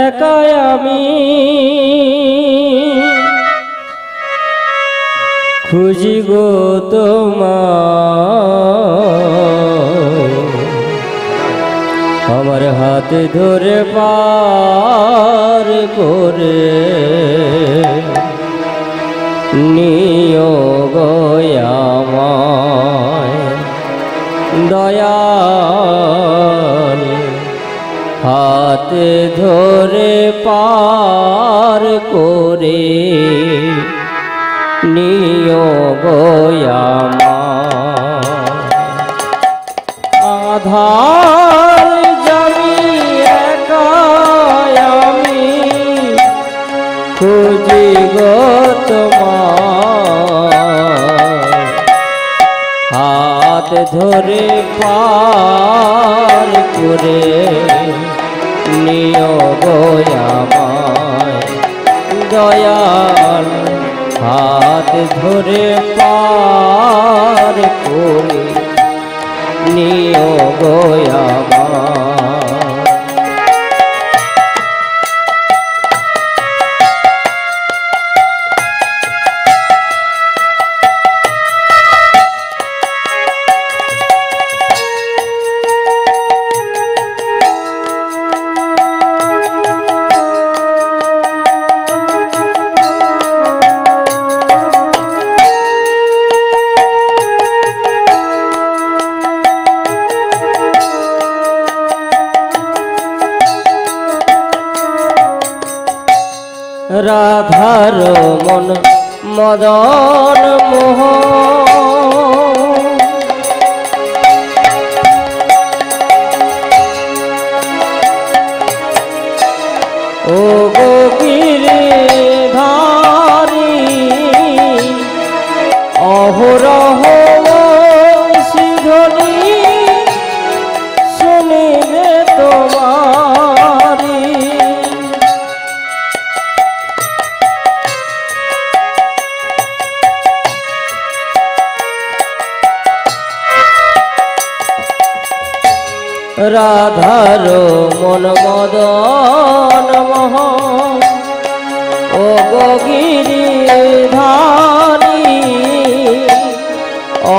একাই আমি খুঁজি গো তোমায়, আমার হাতে ধরে পার করে নিও গো আমায় দয়াল, হাতে ধরে পার করে নিও গো আমায়। আধার জানি একাই আমি খুঁজি গো তোমায়, হাত ধরে পার করে নিও গো আমায় দয়াল, হাত ধরে পার করে নিও গো আমায়। রাধার মন মদন মোহ ও গো গিরিধারী, অহরহ সিধনি শুনিবে তোমারি। রাধার মন মদন মোহ ও গো গিরিধারী,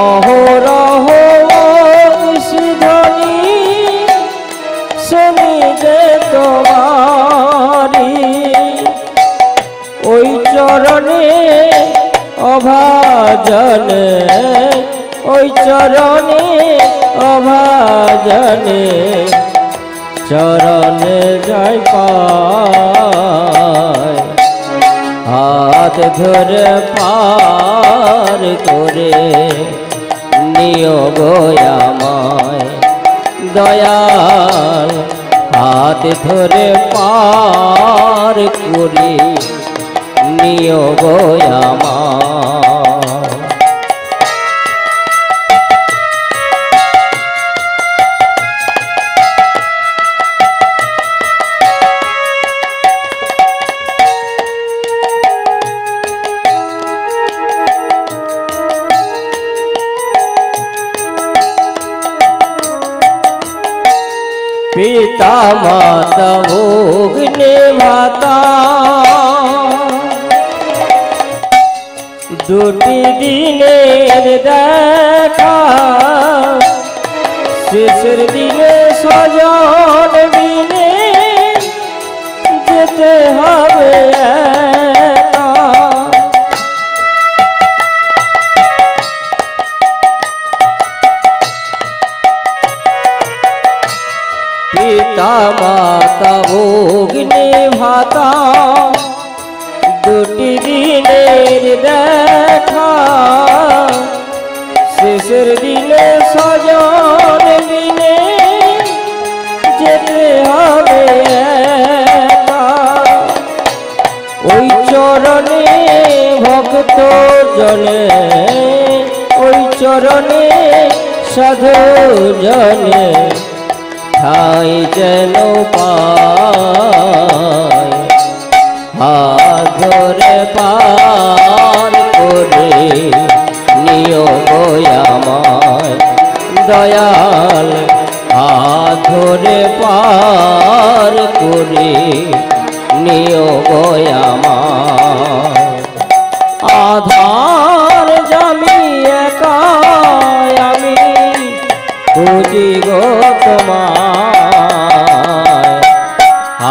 অহরহ সিধনি শুনিবে তোমারি। ওই চরণে অভাজনে, ওই চরণে অভাজনে চরণে যাই পায়, হাত ধরে পার করে নিও গো আমায় দয়াল, হাত ধরে পার করে নিও গো আমায়। পিতা মাতা ভোগনে ভাতা, দুটি দিনের দেখা, শেষের দিনে স্বজন বিনে যেতে হবে একা। পিতা মাতা ভোগনে ভাতা, দুটি দিনের দেখা, শেষের দিনে স্বজন বিনে যেতে হবে একা। ওই চরণে ভক্ত জনে, ওই চরণে সাধু জনে ঠাই যেন পায়, হাত ধরে পার করে নিও গো আমায় দয়াল, হাত ধরে পার করে নিও আমার আধার জামি একা আমি খুঁজি গো তোমায়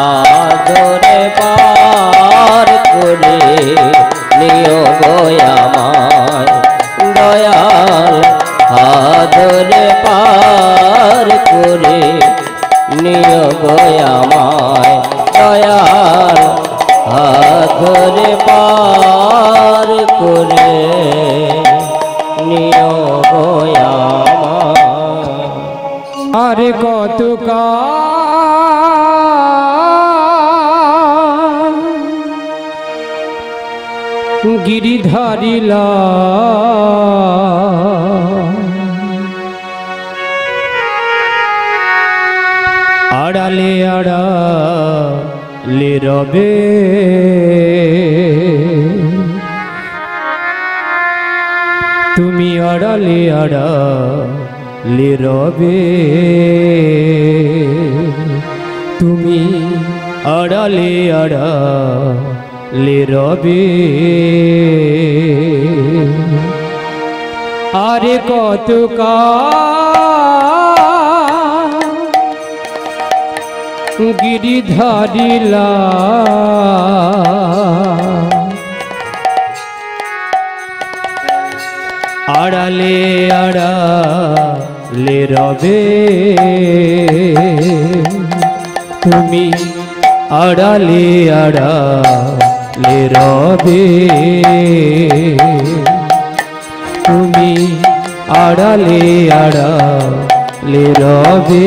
আদরে পার করে নিও গো আমায় দয়াল আদরে পার করে নিও গো আমায় দয়াল আদরে পার করে নিও গো আমায় আর কত গিরিধারিলা আড়ালে আড়ালে রবে তুমি আড়ালে আড়ালে রবে তুমি আড়ালে আড়ালে রবে আরে কত গিরিধারিলা আড়ালে আড়ালে রবে তুমি আড়ালে আড়ালে রবে তুমি আড়ালে আড়ালে রবে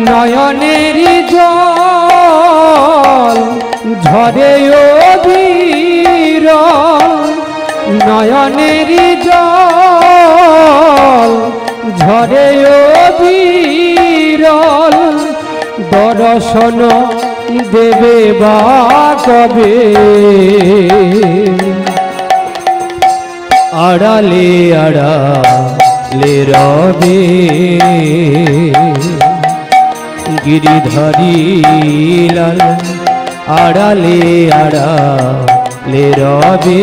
নয়নের জল ঝরে অধীর নয়নের জল ঝরে অধীর দর্শন দেবে বা কবে আড়ালে আড়ালে রবে গিরিধারী লাল আড়ালে আড়ালে রবে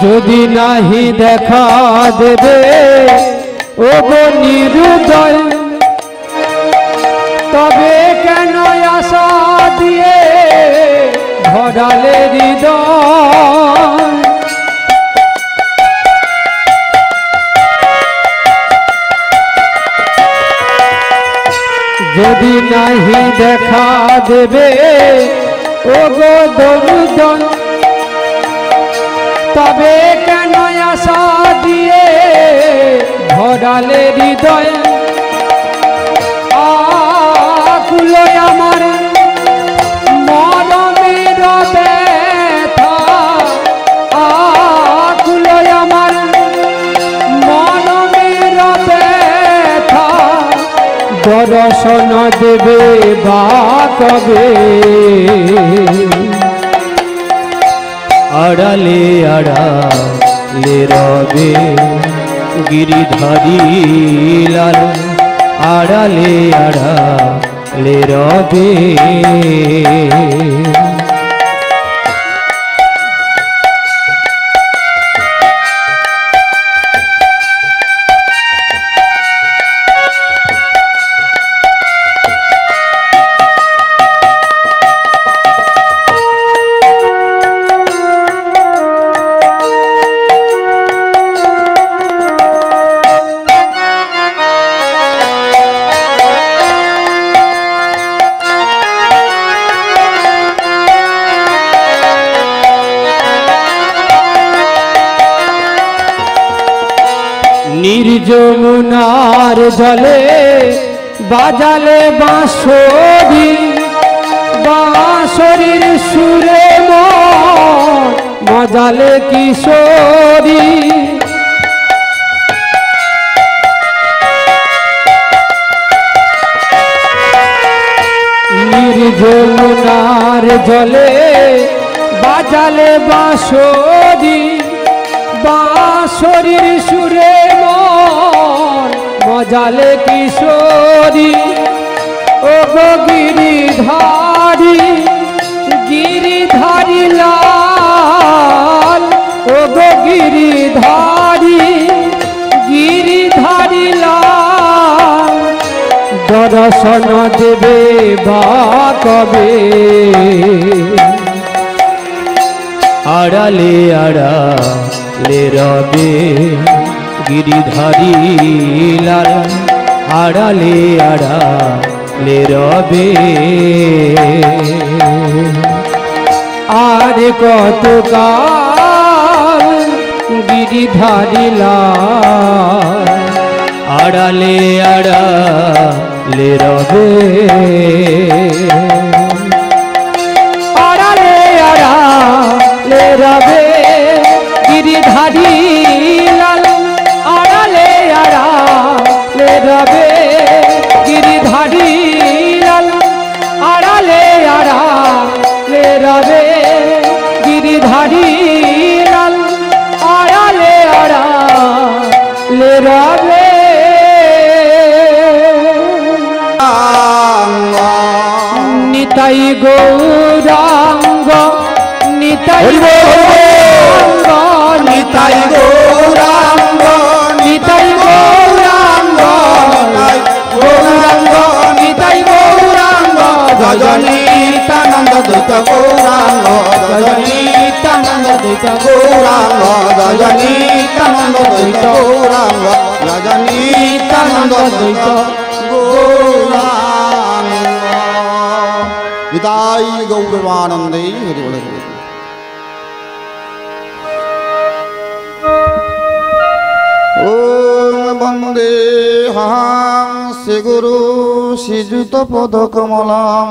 যদি নাহি দেখা দেবে ও গো নিরুদয় তবে কেন আশা দিয়ে ভরালে হৃদয় যদি নাহি দেখা দেবে ও গো দরুদয় তবে কেন আশা দিয়ে ভরালে হৃদয় আকুল আমার মরমের ব্যথা আকুল আমার মরমের ব্যথা দর্শন দেবে বা কবে আড়ালে আড়ালে রবে গিরিধারী লাল আড়ালে আড়ালে রবে নির্যমুনার জলে বাজালে বাঁশরি বাঁশরির সুরে মজালে কিশোরী নির্যমুনার জলে বাজালে বাঁশরি বাঁশরির সুরে মজালে কিশোরী ও গো গিরিধারী গিরিধারী লাল ও গো গিরিধারী গিরিধারী লাল দর্শন দেবে বা কবে আড়ালে আড়ালে রবে গিরিধারী লাল আড়ালে আড়ালে রবে আর কতকাল গিরিধারী লাল আড়ালে আড়ালে রবে আড়ালে আড়ালে রবে গিরিধারী লাল আড়ালে আড়ালে রবে গিরিধারী লাল আড়ালে আড়ালে রবে গিরিধারী লাল আড়ালে আড়ালে রবে নিতাই গৌরাঙ্গ নিতাই গৌরাঙ্গ নিতাই গৌরাঙ্গ নিতাই গৌরাঙ্গ গৌরাঙ্গ নিতাই গৌরাঙ্গ জজনীতানন্দ দ্বৈত গৌরাঙ্গ জজনীতানন্দ দ্বৈত গৌরাঙ্গ জজনীতানন্দ দ্বৈত গৌরাঙ্গ জজনীতানন্দ দ্বৈত গৌরাঙ্গ নিতাই গৌরবানন্দে হরি বল। ওম বন্দে হাং শ্রী গুরু শ্রীযুত পদ কমলাম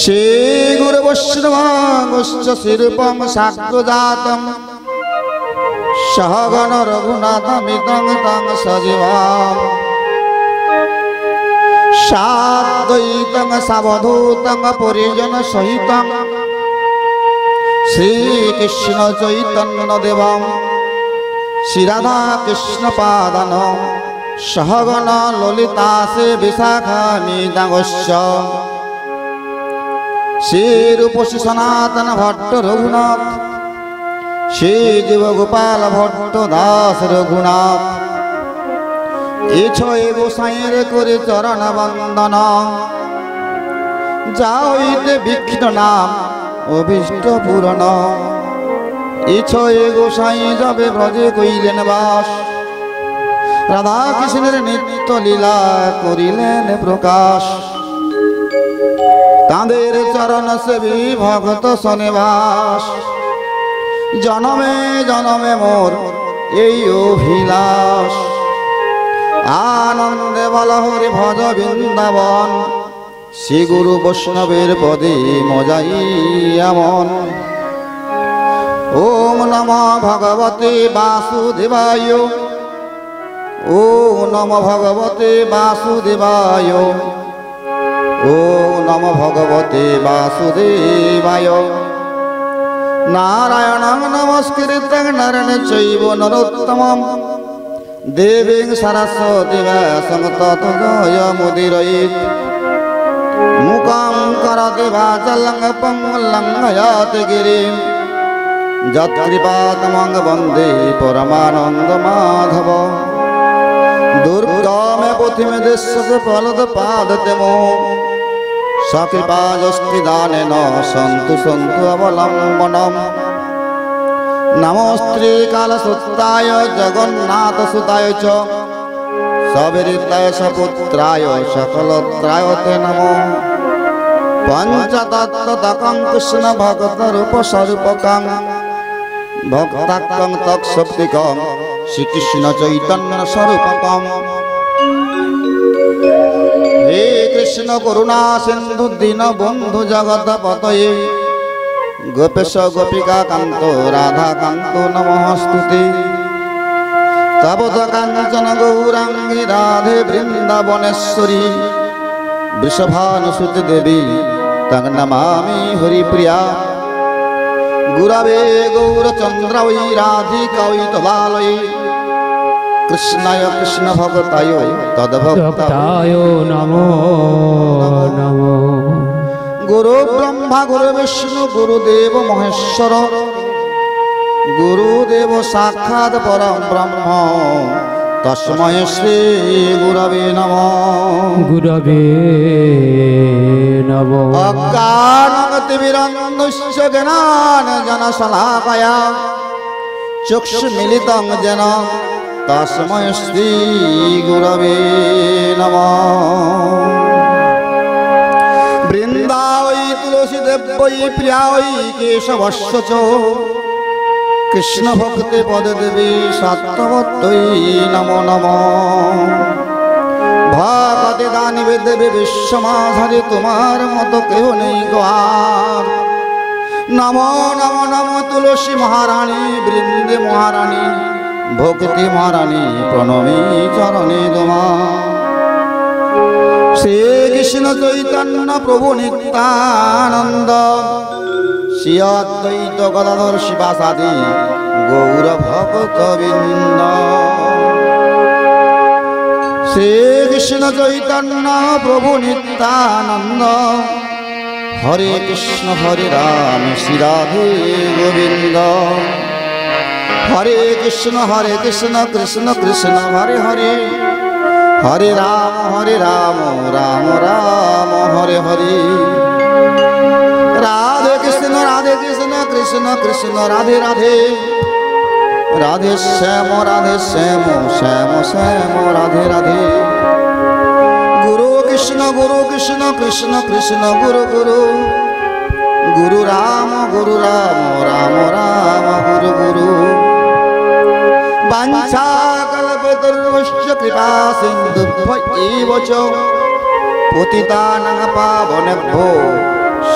শ্রী গুরু বৈষ্ণবাংশ্চ শিরূপং সাগ্রজাতং সহগণ রঘুনাথমিতং তং সজীবাম সাদ্বৈতং সাবধূতং পরিজন সহিতং শ্রীকৃষ্ণ চৈতন্য দেবং শ্রী রাধা কৃষ্ণ পাদান সহগণ ললিতা সে বিশাখানি দাঙ্গস্য শ্রী রূপ শ্রী সনাতন ভট্ট রঘুনাথ শ্রী জীব গোপাল ভট্ট দাস রঘুনাথ এছয় গোসাইয়ের করে চরণ বন্দন যাইতে বিঘ্ন নাম অভীষ্ট পূরণ এছয় গোসাই যাবে ব্রজে কইলেন বাস রাধা কৃষ্ণের নিত্য লীলা করিলেন প্রকাশ তাঁদের চরণ সেবী ভক্ত শনিবাস জনমে জনমে মোর এই অভিলাষ আনন্দে বল হরি ভজ বৃন্দাবন শ্রী গুরু বৈষ্ণবের পদে মজাই এমন। ওম নমঃ ভগবতে বাসুদেবায় ওম নমঃ ভগবতে বাসুদেবায় ওম নমঃ ভগবতে বাসুদেবায় নারায়ণং নমস্কৃত্যং নরং চৈব নরোত্তমং দেবীং সরস্বতী ব্যাসং ততো জয়মুদীরয়েৎ মুখং করোতি বাচালং পঙ্গুলং হয়াতি গিরিম যৎকৃপাতমং বন্দে পরমানন্দ মাধব দুর্গমে পথিমে দৃশ্যতে ফলদ পাদতে মো সকৃপাযস্তি দানেন সন্তু সন্তু অবলম্বনম নমস্তে কালসুত্রায় জগন্নাথ সুতায় চ সবিরিতায় সপুত্রায় সকলত্রায় তে নমো পঞ্চতত্ত্বতকং কৃষ্ণ ভগত রূপ স্বরূপকং ভক্তাক্কং তৎশক্তিকং শ্রীকৃষ্ণ চৈতন্য স্বরূপকম। হে কৃষ্ণ করুণা সিন্ধু দীন বন্ধু জগৎপতয়ে গোপেশ গোপিকা কান্ত রাধা কান্ত নমস্তুতে। তবত কাঞ্চন গৌরাঙ্গী রাধে বৃন্দাবনেশ্বরী বৃষভানুসুতে দেবী তং নমামি হরিপ্রিয়া। গুরবে গৌরচন্দ্রায় রাধিকায় তদালয়ে কৃষ্ণায় কৃষ্ণ ভক্তায় তদ্ভক্তায় নমো নমো। গুরু ব্রহ্মা গুরু বিষ্ণু গুরুদেব মহেশ্বর গুরুদেব সাক্ষাৎ পরম ব্রহ্ম তস্মৈ শ্রী গুরবে নমঃ। গুরবে নমো। অজ্ঞানতিমিরন্ধস্য জ্ঞানাঞ্জন শলাকয়া চক্ষুর্মিলিतं येन তস্মৈ শ্রী গুরবে নমঃ। বৃন্দাবৈ তুলসী দেব্যৈ প্রিয়াৈ কেশবস্য চ কৃষ্ণ ভক্তি পদে দেবী সত্যবত্যৈ নমো নমঃ। ভগবতী দানিবে দেবী বিশ্বমাধারে তোমার মতো কেহ নেই গোয়ার। নমো নমো নমো তুলসী মহারানী বৃন্দে মহারানী ভক্তি মহারানী প্রণমী চরণে তোমার। শ্রী কৃষ্ণ চৈতন্য প্রভু নিত্যানন্দ শ্রী অদ্বৈত গদাধর শিবাসাদি গৌর ভক্ত বৃন্দ। শ্রী কৃষ্ণ চৈতন্য প্রভু নিত্যানন্দ হরে কৃষ্ণ রাম শ্রী রাধে গোবিন্দ। হরে কৃষ্ণ কৃষ্ণ কৃষ্ণ হরে হরে হরে রাম রাম রাম হরে হরে। রাধে কৃষ্ণ কৃষ্ণ কৃষ্ণ রাধে রাধে রাধে শ্যাম শ্যাম শ্যাম রাধে রাধে। গুরু কৃষ্ণ কৃষ্ণ কৃষ্ণ গুরু গুরু গুরু রাম রাম রাম গুরু গুরু। বাঞ্ছা কল্পতরুশ্চ কৃপা সিন্ধুভ্য চ পতিতানাং পাবনেভ্যো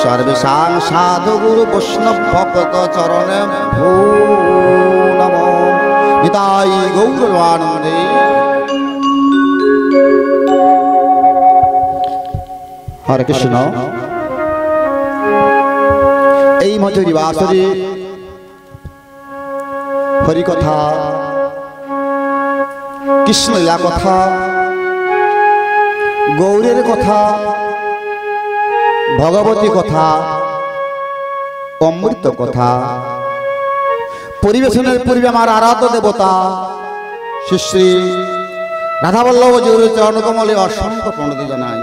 সর্বেষাং সাধু গুরু বৈষ্ণব ভক্ত চরণেভ্যো নমো। নিতাই গৌরানন্দে। হরে কৃষ্ণ। এই মধুরী বাসরে হরি কথা কৃষ্ণ লীলা কথা গৌরের কথা ভগবতী কথা অমৃত কথা পরিবেশনের পূর্বে আমার আরাধ্য দেবতা শ্রী শ্রী রাধাবল্লভ জিউর চরণকমলে অসংখ্য প্রণতি জানাই।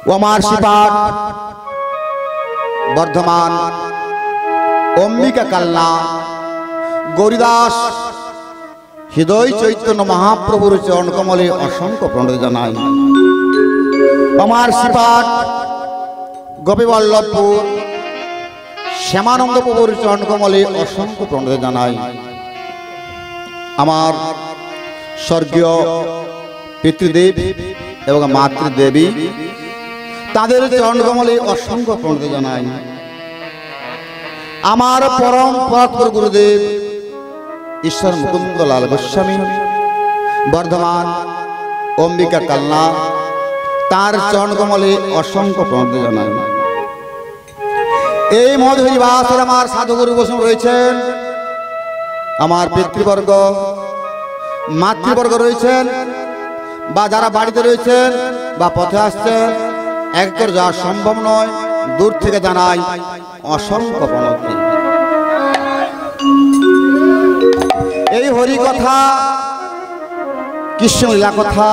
ও আমার শ্রীপাঠ বর্ধমান অম্বিকা কালনা গৌরীদাস হৃদয় চৈতন্য মহাপ্রভুর চরণকমলে অসংখ্য প্রণতি জানাই। আমার শ্রীপাঠ গোপীবল্লভপুর শ্যামানন্দ প্রভুর চরণকমলে অসংখ্য প্রণতি জানাই। আমার স্বর্গীয় পিতৃদেব এবং মাতৃদেবী তাদের চরণকমলে অসংখ্য প্রণতি জানাই। আমার পরম পরাৎপর গুরুদেব ঈশ্বর মুকুন্দ লাল গোস্বামী বর্ধমান অম্বিকা কালনা তার চরণকমলে অসংখ্য প্রণতি জানাই। এই মধুরী বাসরে আমার সাধুগুরু বৈষ্ণব রয়েছেন, আমার পিতৃবর্গ মাতৃবর্গ রয়েছেন, বা যারা বাড়িতে রয়েছেন বা পথে আসছেন, এক করে যাওয়া সম্ভব নয়, দূর থেকে জানাই অসংখ্য প্রণতি। এই হরি কথা কৃষ্ণ লীলা কথা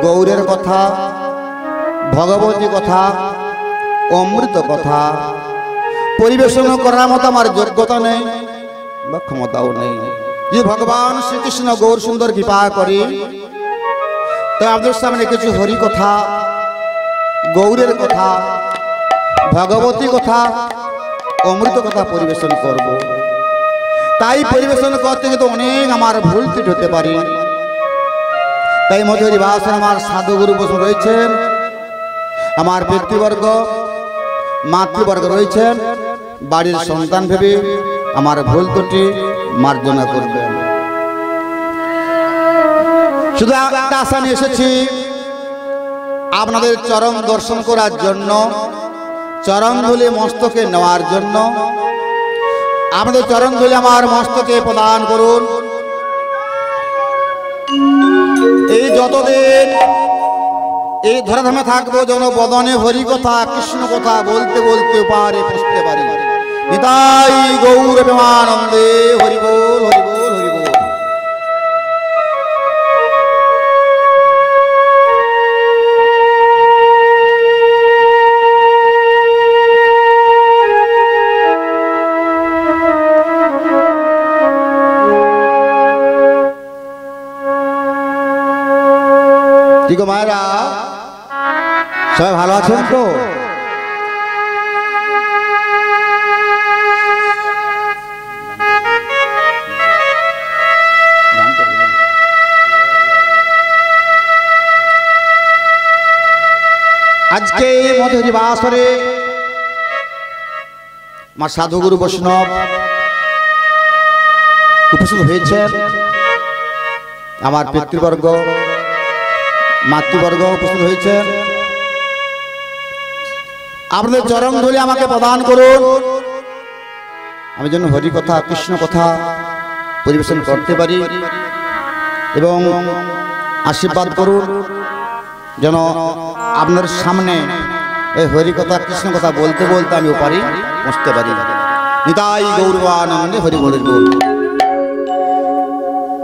গৌরের কথা ভগবতী কথা অমৃত কথা পরিবেশন করার মতো আমার যোগ্যতা নেই বা ক্ষমতাও নেই। যে ভগবান শ্রীকৃষ্ণ গৌর সুন্দর কৃপা করি তাই আপনাদের সামনে কিছু হরি কথা গৌরের কথা ভগবতী কথা অমৃত কথা পরিবেশন করব। তাই পরিবেশন করতে গিয়ে তো অনেক আমার ভুল ত্রুটি হতে পারে। তাই মধুরী ভাষণ আমার সাধুগুরু বসে রয়েছেন, আমার ব্যক্তিবর্গ মাতৃবর্গ রয়েছেন, বাড়ির সন্তান ভেবে আমার ভুল ত্রুটি মার্জনা করবেন। শুধু একটা আশা নিয়ে এসেছি আপনাদের চরণ দর্শন করার জন্য, চরণ ধুলি মস্তকে নেওয়ার জন্য। আমাদের চরণ ধুলি আমার মস্তকে প্রদান করুন। এই যতদিন এই ধরাধামে থাকবো যেন বদনে হরি কথা কৃষ্ণ কথা বলতে বলতে পারে পুষতে পারি। নিতাই গৌর প্রেমানন্দে হরি বল হরি বল হরি বল। ঠিক মায়েরা সবাই ভালো আছেন তো? আজকে মধুরী বাসরে আমার সাধুগুরু বৈষ্ণব উপস্থিত হয়েছেন, আমার পিতৃবর্গ মাতৃবর্গ উপস্থিত হয়েছেন। আপনাদের চরণ ধরে আমাকে প্রদান করুন, আমি যেন হরি কথা কৃষ্ণ কথা পরিবেশন করতে পারি, এবং আশীর্বাদ করুন যেন আপনার সামনে এই হরি কথা কৃষ্ণ কথা বলতে বলতে আমি পারি পৌঁছতে পারি। নিতাই গৌরবানন্দে হরি বল বল।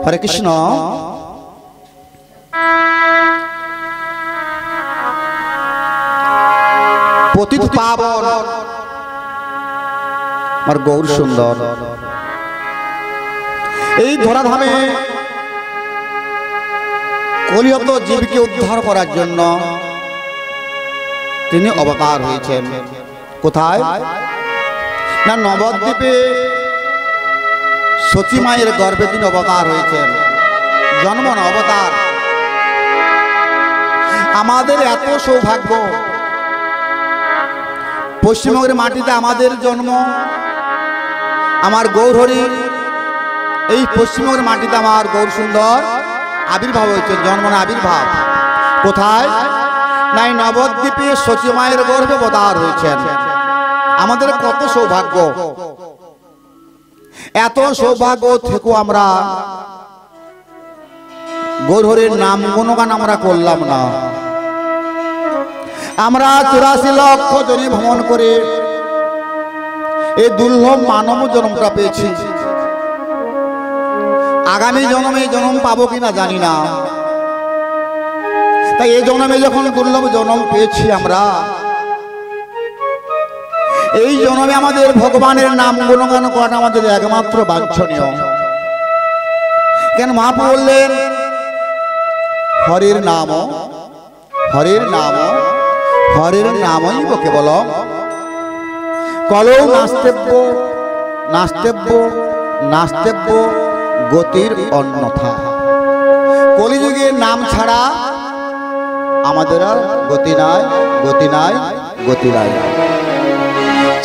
হরে কৃষ্ণ। পতিত পাবন আর গৌর সুন্দর এই ধরাধামে কলিযুগ জীবকে উদ্ধার করার জন্য তিনি অবতার হয়েছেন। কোথায় না নবদ্বীপে সতী মায়ের গর্ভে তিনি অবতার হয়েছেন। জন্ম না অবতার। আমাদের এত সৌভাগ্য, পশ্চিমবঙ্গের মাটিতে আমাদের জন্ম, আমার গৌরহরি এই পশ্চিমবঙ্গের মাটিতে আমার গৌর সুন্দর আবির্ভাব হয়েছে। জন্ম না আবির্ভাব। কোথায় নাই নবদ্বীপে সতী মায়ের গর্ভে অবতার হয়েছেন। আমাদের কত সৌভাগ্য। এত সৌভাগ্য থেকেও আমরা গৌরহরির নাম গুণগান আমরা করলাম না। আমরা 84 লক্ষ জনে ভ্রমণ করে এই দুর্লভ মানব জন্মটা পেয়েছি। আগামী জন্মে জন্ম পাবো কিনা জানি না। তাই এই জন্মে যখন দুর্লভ জন্ম পেয়েছি আমরা, এই জন্মে আমাদের ভগবানের নাম গুণগান করাটা আমাদের একমাত্র বাঞ্ছনীয়। কেন মহাপ্রভু বললেন হরির নাম, হরির নাম, হরির নামই কেবল কলৌ নাস্তেব্য নাস্তেব্য নাস্তেব্য গতির অন্যথা। কলিযুগে নাম ছাড়া আমাদের আর গতি নাই, গতি নাই, গতি নাই।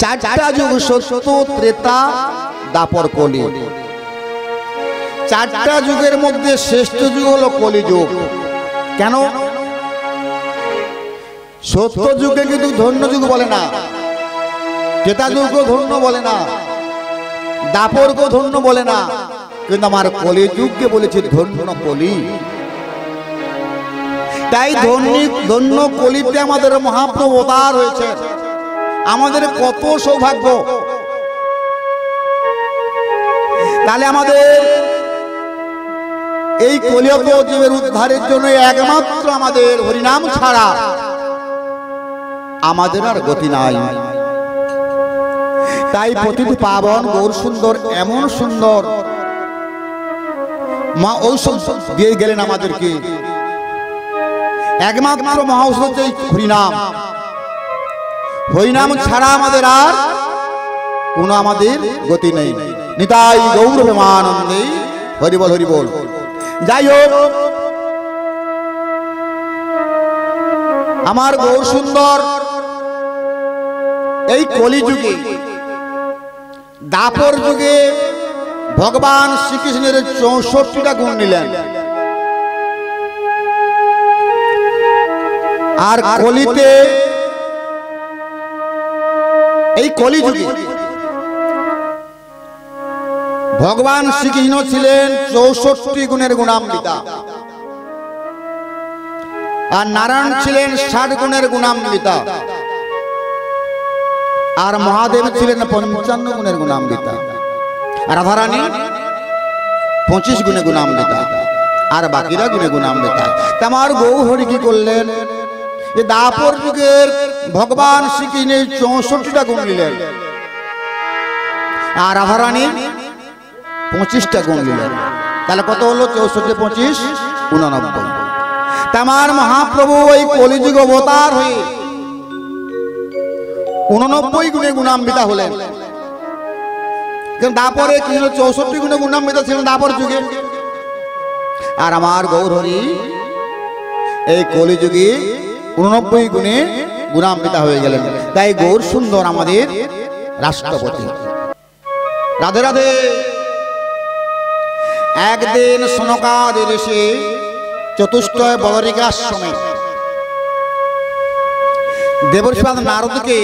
চারটা যুগ সত্য ত্রেতা দাপর কলি। চারটা যুগের মধ্যে শ্রেষ্ঠ যুগ হলো কলিযুগ। কেন? সত্য যুগে কিন্তু ধন্য যুগ বলে না, ত্রেতা যুগও ধন্য বলে না, দাপরকেও ধন্য বলে না, কিন্তু আমার কলিযুগকে বলেছে ধন্য কলি। তাই ধন্য কলিতে আমাদের মহাপ্রভু অবতার হয়েছে। আমাদের কত সৌভাগ্য। তাহলে আমাদের এই কলিযুগ জীবের উদ্ধারের জন্য একমাত্র আমাদের হরিনাম ছাড়া আমাদের আর গতি নাই। তাই পতিত পাবন গৌর সুন্দর এমন সুন্দর মা ঔষধ দিয়ে গেলেন আমাদেরকে। একমাত্র মহা ঔষধ হচ্ছে হরিনাম। হরিনাম ছাড়া আমাদের আর কোনো আমাদের গতি নেই। নিতাই গৌর প্রেমানন্দে হরি বল হরি বল। যাই হোক, আমার গৌর সুন্দর এই কলিযুগে দাপর যুগে ভগবান শ্রীকৃষ্ণের 64টা গুণ নিলেন, আর কলিতে এই কলিযুগে ভগবান শ্রীকৃষ্ণ ছিলেন 64 গুণের গুণান্বিতা, আর নারায়ণ ছিলেন 60 গুণের গুণান্বিতা, আর মহাদেব ছিলেন 55 গুণের গুণান্বিতা, আর রাধারানী 25 গুণে গুণান্বিতা, আর বাকিরা গুণে গুণান্বিতা। আমার গৌহরি কি করলেন, যে দাপর যুগের ভগবান শ্রীকৃষ্ণের 64টা গুণ নিলেন, আর রাধারানী 25টা গুণ নিলেন। তাহলে কত হলো? 64 25 89। আমার মহাপ্রভু এই কলিযুগ অবতার হয়ে 89 গুণে গুণান্বিতা হলেন। দাপরে কি হলো? 64 গুণে গুণান্বিতা ছিলেন দাপর যুগে, আর আমার গৌরহরি এই কলিযুগে 89 গুণে গুণান্বিতা হয়ে গেলেন। তাই গৌর সুন্দর আমাদের রাষ্ট্রপতি। রাধে রাধে। একদিন সনকাদের এসে চতুষ্টয় বদরিকাশ্রমে দেবর্ষি নারদকে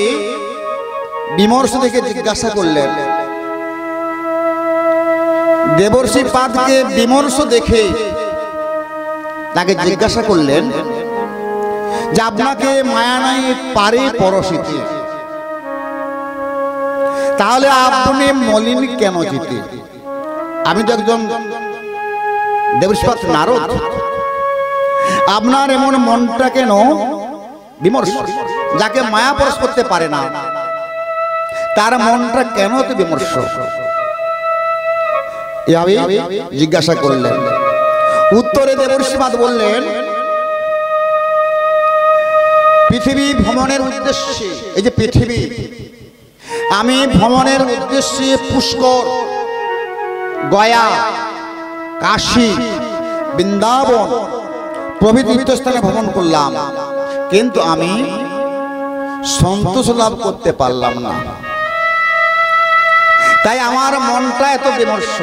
বিমর্ষ দেখে জিজ্ঞাসা করলেন। দেবর্ষি পাদকে বিমর্ষ দেখে তাকে জিজ্ঞাসা করলেন যে আপনাকে মায়া নাই পারে পরশিতে, তাহলে আপনি মলিন কেন যেতে? আমি তো একজন দেবর্ষি পাদ নারদ, আপনার এমন মনটা কেন বিমর্ষ? যাকে মায়া পরশ করতে পারে না তার মনটা কেন তো বিমর্ষ? এভাবে জিজ্ঞাসা করলেন। উত্তরে দেবর্ষি পাদ বললেন, পৃথিবী ভ্রমণের উদ্দেশ্যে, এই যে পৃথিবী, আমি ভ্রমণের উদ্দেশ্যে পুষ্কর, গয়া, কাশী, বৃন্দাবন প্রভৃতি তীর্থস্থানে ভ্রমণ করলাম, কিন্তু আমি সন্তোষ লাভ করতে পারলাম না। তাই আমার মনটা এত বিমর্ষ।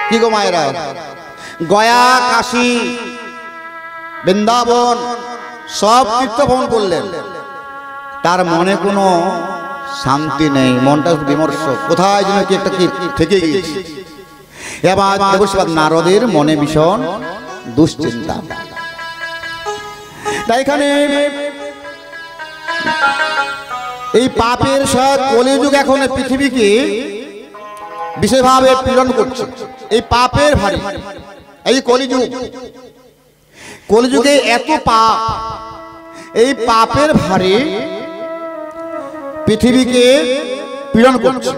কি গো মায়েরা, গয়া, কাশী, বৃন্দাবন সব তীর্থ ভ্রমণ করলেন, তার মনে কোনো শান্তি নেই, মনটা বিমর্ষ, কোথায় যেন কি একটা কি থেকে গিয়েছে। এবার দেবর্ষি পাদ নারদের মনে ভীষণ দুশ্চিন্তা। তাই এখানে এই পাপের সহায়ক কলিযুগ এখন পৃথিবীকে বিশেষভাবে পীড়ন করছে। এই পাপের ভারী এই কলিযুগে এত পাপ, এই পাপের ভারী পৃথিবীকে পীড়ন করছে।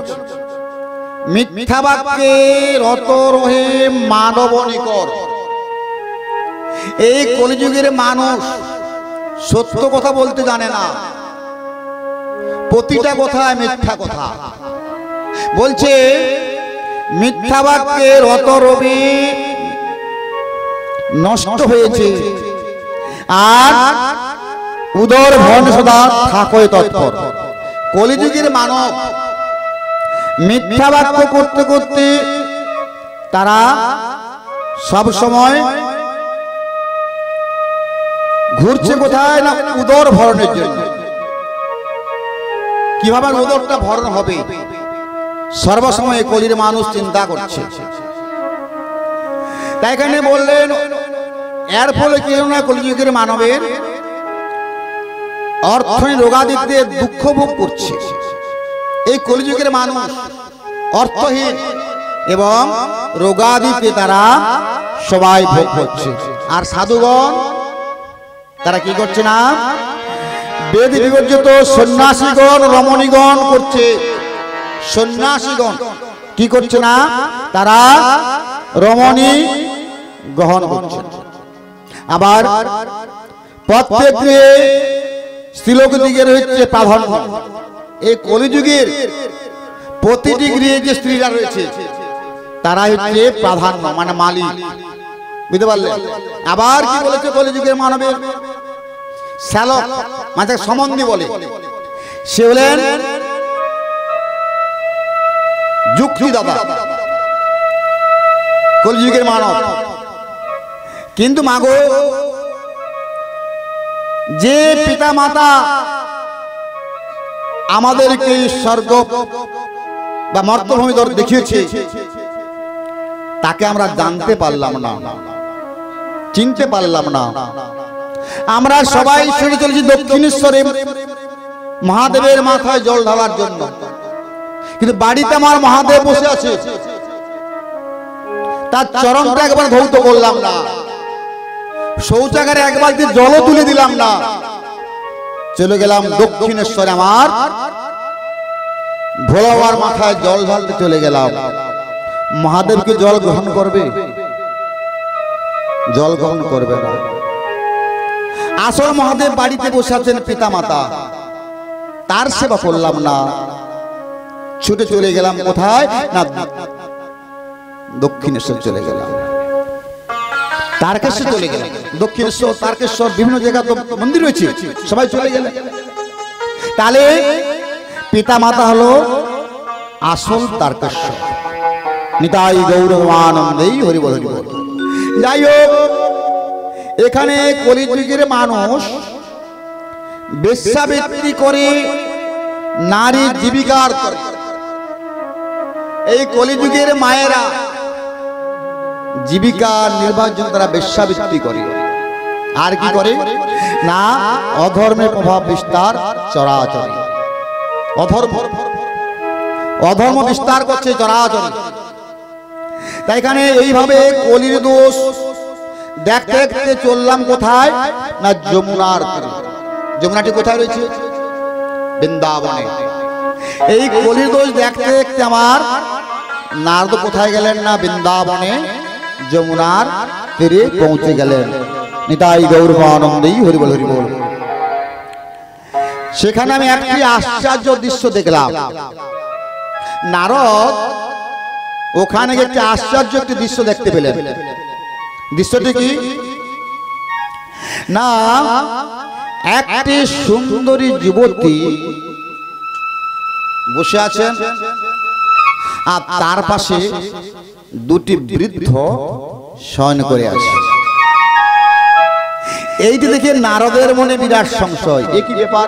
মিথ্যা বাক্যে রত রহে মানব নিকর। এই কলিযুগের মানুষ সত্য কথা বলতে জানে না, প্রতিটা কথায় মিথ্যা কথা বলছে। মিথ্যা বাক্যে রত রবি নষ্ট হয়েছে, আর উদর ভন সদা থাকয় তৎপর। কলিযুগের মানব মিথ্যা বাক্য করতে করতে তারা সব সময় ঘুরছে কোথায় না? উদর ভরণের জন্য। কিভাবে উদরটা ভরণ হবে সর্বসময় কলির মানুষ চিন্তা করছে। তাই এখানে বললেন, এর ফলে কি না কলিযুগের মানবের অর্থহীন রোগাদিতে দুঃখ ভোগ করছে। এই কলিযুগের মানুষ অর্থহীন এবং রোগাদিতে তারা সবাই ভোগ করছে। আর সাধুগণ তারা কি করছে না? বেদ বিবর্জিত সন্ন্যাসীগণ রমণীগণ করছে। সন্ন্যাসীগণ কি করছে না? তারা রমণী গ্রহণ করছে। আবার প্রত্যেক স্ত্রীলোক দিকের হচ্ছে প্রাধান্য। এই কলিযুগের প্রতিটি গৃহে যে স্ত্রীরা রয়েছে তারা হচ্ছে প্রাধান্য মানে মালিক, বুঝতে পারলেন? আবার কি বলেছে কলিযুগের মানবের শ্যালক মানে সম্বন্ধী বলে, সে হলেন যুক্তিদাতা, কলিযুগের মানব। কিন্তু মাগো, যে পিতা মাতা আমাদেরকে স্বর্গ বা মর্তভূমি দেখিয়েছে তাকে আমরা জানতে পারলাম না, চিনতে পারলাম না। আমরা সবাই ছুটে চলেছি দক্ষিণেশ্বরে মহাদেবের মাথায় জল ঢালার জন্য, কিন্তু বাড়িতে আমার মহাদেব বসে আছে, তার চরণটা একবার ধৌত করলাম না, শৌচাগারে একবার জলও তুলে দিলাম না। চলে গেলাম দক্ষিণেশ্বরে আমার ভোলা বাবার মাথায় জল ঢালতে চলে গেলাম। মহাদেবকে জল গ্রহণ করবে? জল গ্রহণ করবে না। আসল মহাদেব বাড়িতে বসে আছেন পিতা মাতা, তার সেবা করলাম না, ছুটে চলে গেলাম কোথায় না দক্ষিণেশ্বর চলে গেলাম, তারকেশ্বর চলে গেলাম। দক্ষিণেশ্বর, তারকেশ্বর বিভিন্ন জায়গা তো মন্দির রয়েছে, সবাই চলে গেলেন। তাহলে পিতা মাতা হলো আসল তারকেশ্বর। নিতাই গৌরবানন্দেই হরি বল হরি বল। যাই হোক, এখানে কলিযুগের মানুষ বেশ্যাবৃত্তি করে নারী জীবিকার করে। এই কলিযুগের মায়েরা জীবিকা নির্বাহের জন্য তারা বেশ্যাবৃত্তি করে। আর কি করে না, অধর্মের প্রভাব বিস্তার চরাচরে, অধর্ম বিস্তার করছে চরাচরে। তাই এখানে এইভাবে কলির দোষ দেখতে দেখতে চললাম কোথায় না যমুনার তীরে। যমুনাটি কোথায় রয়েছে? বৃন্দাবনে। এই কলির দোষ দেখতে দেখতে আমার নারদ কোথায় গেলেন না বৃন্দাবনে যমুনার তীরে পৌঁছে গেলেন। নিতাই গৌরবানন্দেই হরি বল হরি বল। সেখানে আমি একটি আশ্চর্য দৃশ্য দেখলাম। নারদ ওখানে একটি আশ্চর্য একটি দৃশ্য দেখতে পেলেন। দৃশ্যটি কি না, একটি সুন্দরী যুবতী বসে আছেন আর তার পাশে দুটি বৃদ্ধ শয়ন করে আছে। এইটি দেখে নারদের মনে বিরাট সংশয়, এ কি ব্যাপার?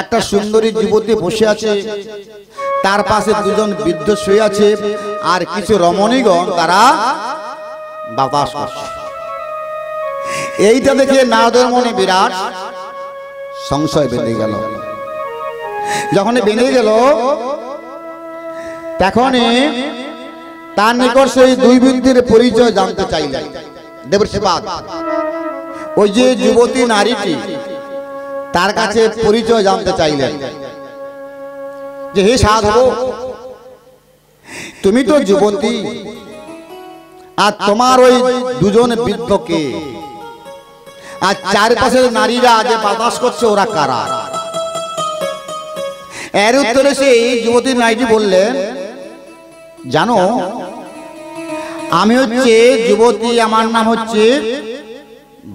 একটা সুন্দরী যুবতী বসে আছে, তার পাশে দুজন বৃদ্ধ শুয়ে আছে, আর কিছু রমণীগণ তারা বাতাস করছে। এইটা দেখে নারদের মনে বিরাট সংশয় বেঁধে গেল। যখন বেঁধে গেল তখনই তার নিকট সেই দুই বৃদ্ধের পরিচয় জানতে চাইলেন। দেবশ্রীপাদ ওই যে যুবতী নারীটি, তার কাছে পরিচয় জানতে চাইলেন যে হে সাধু, তুমি তো যুবতী, আর তোমার ওই দুজন বৃদ্ধকে আর চারপাশের নারীরা যে বাতাস করছে ওরা কারা? এর উত্তরে সেই যুবতী নারীটি বললেন, জানো আমি হচ্ছে যুবতী, আমার নাম হচ্ছে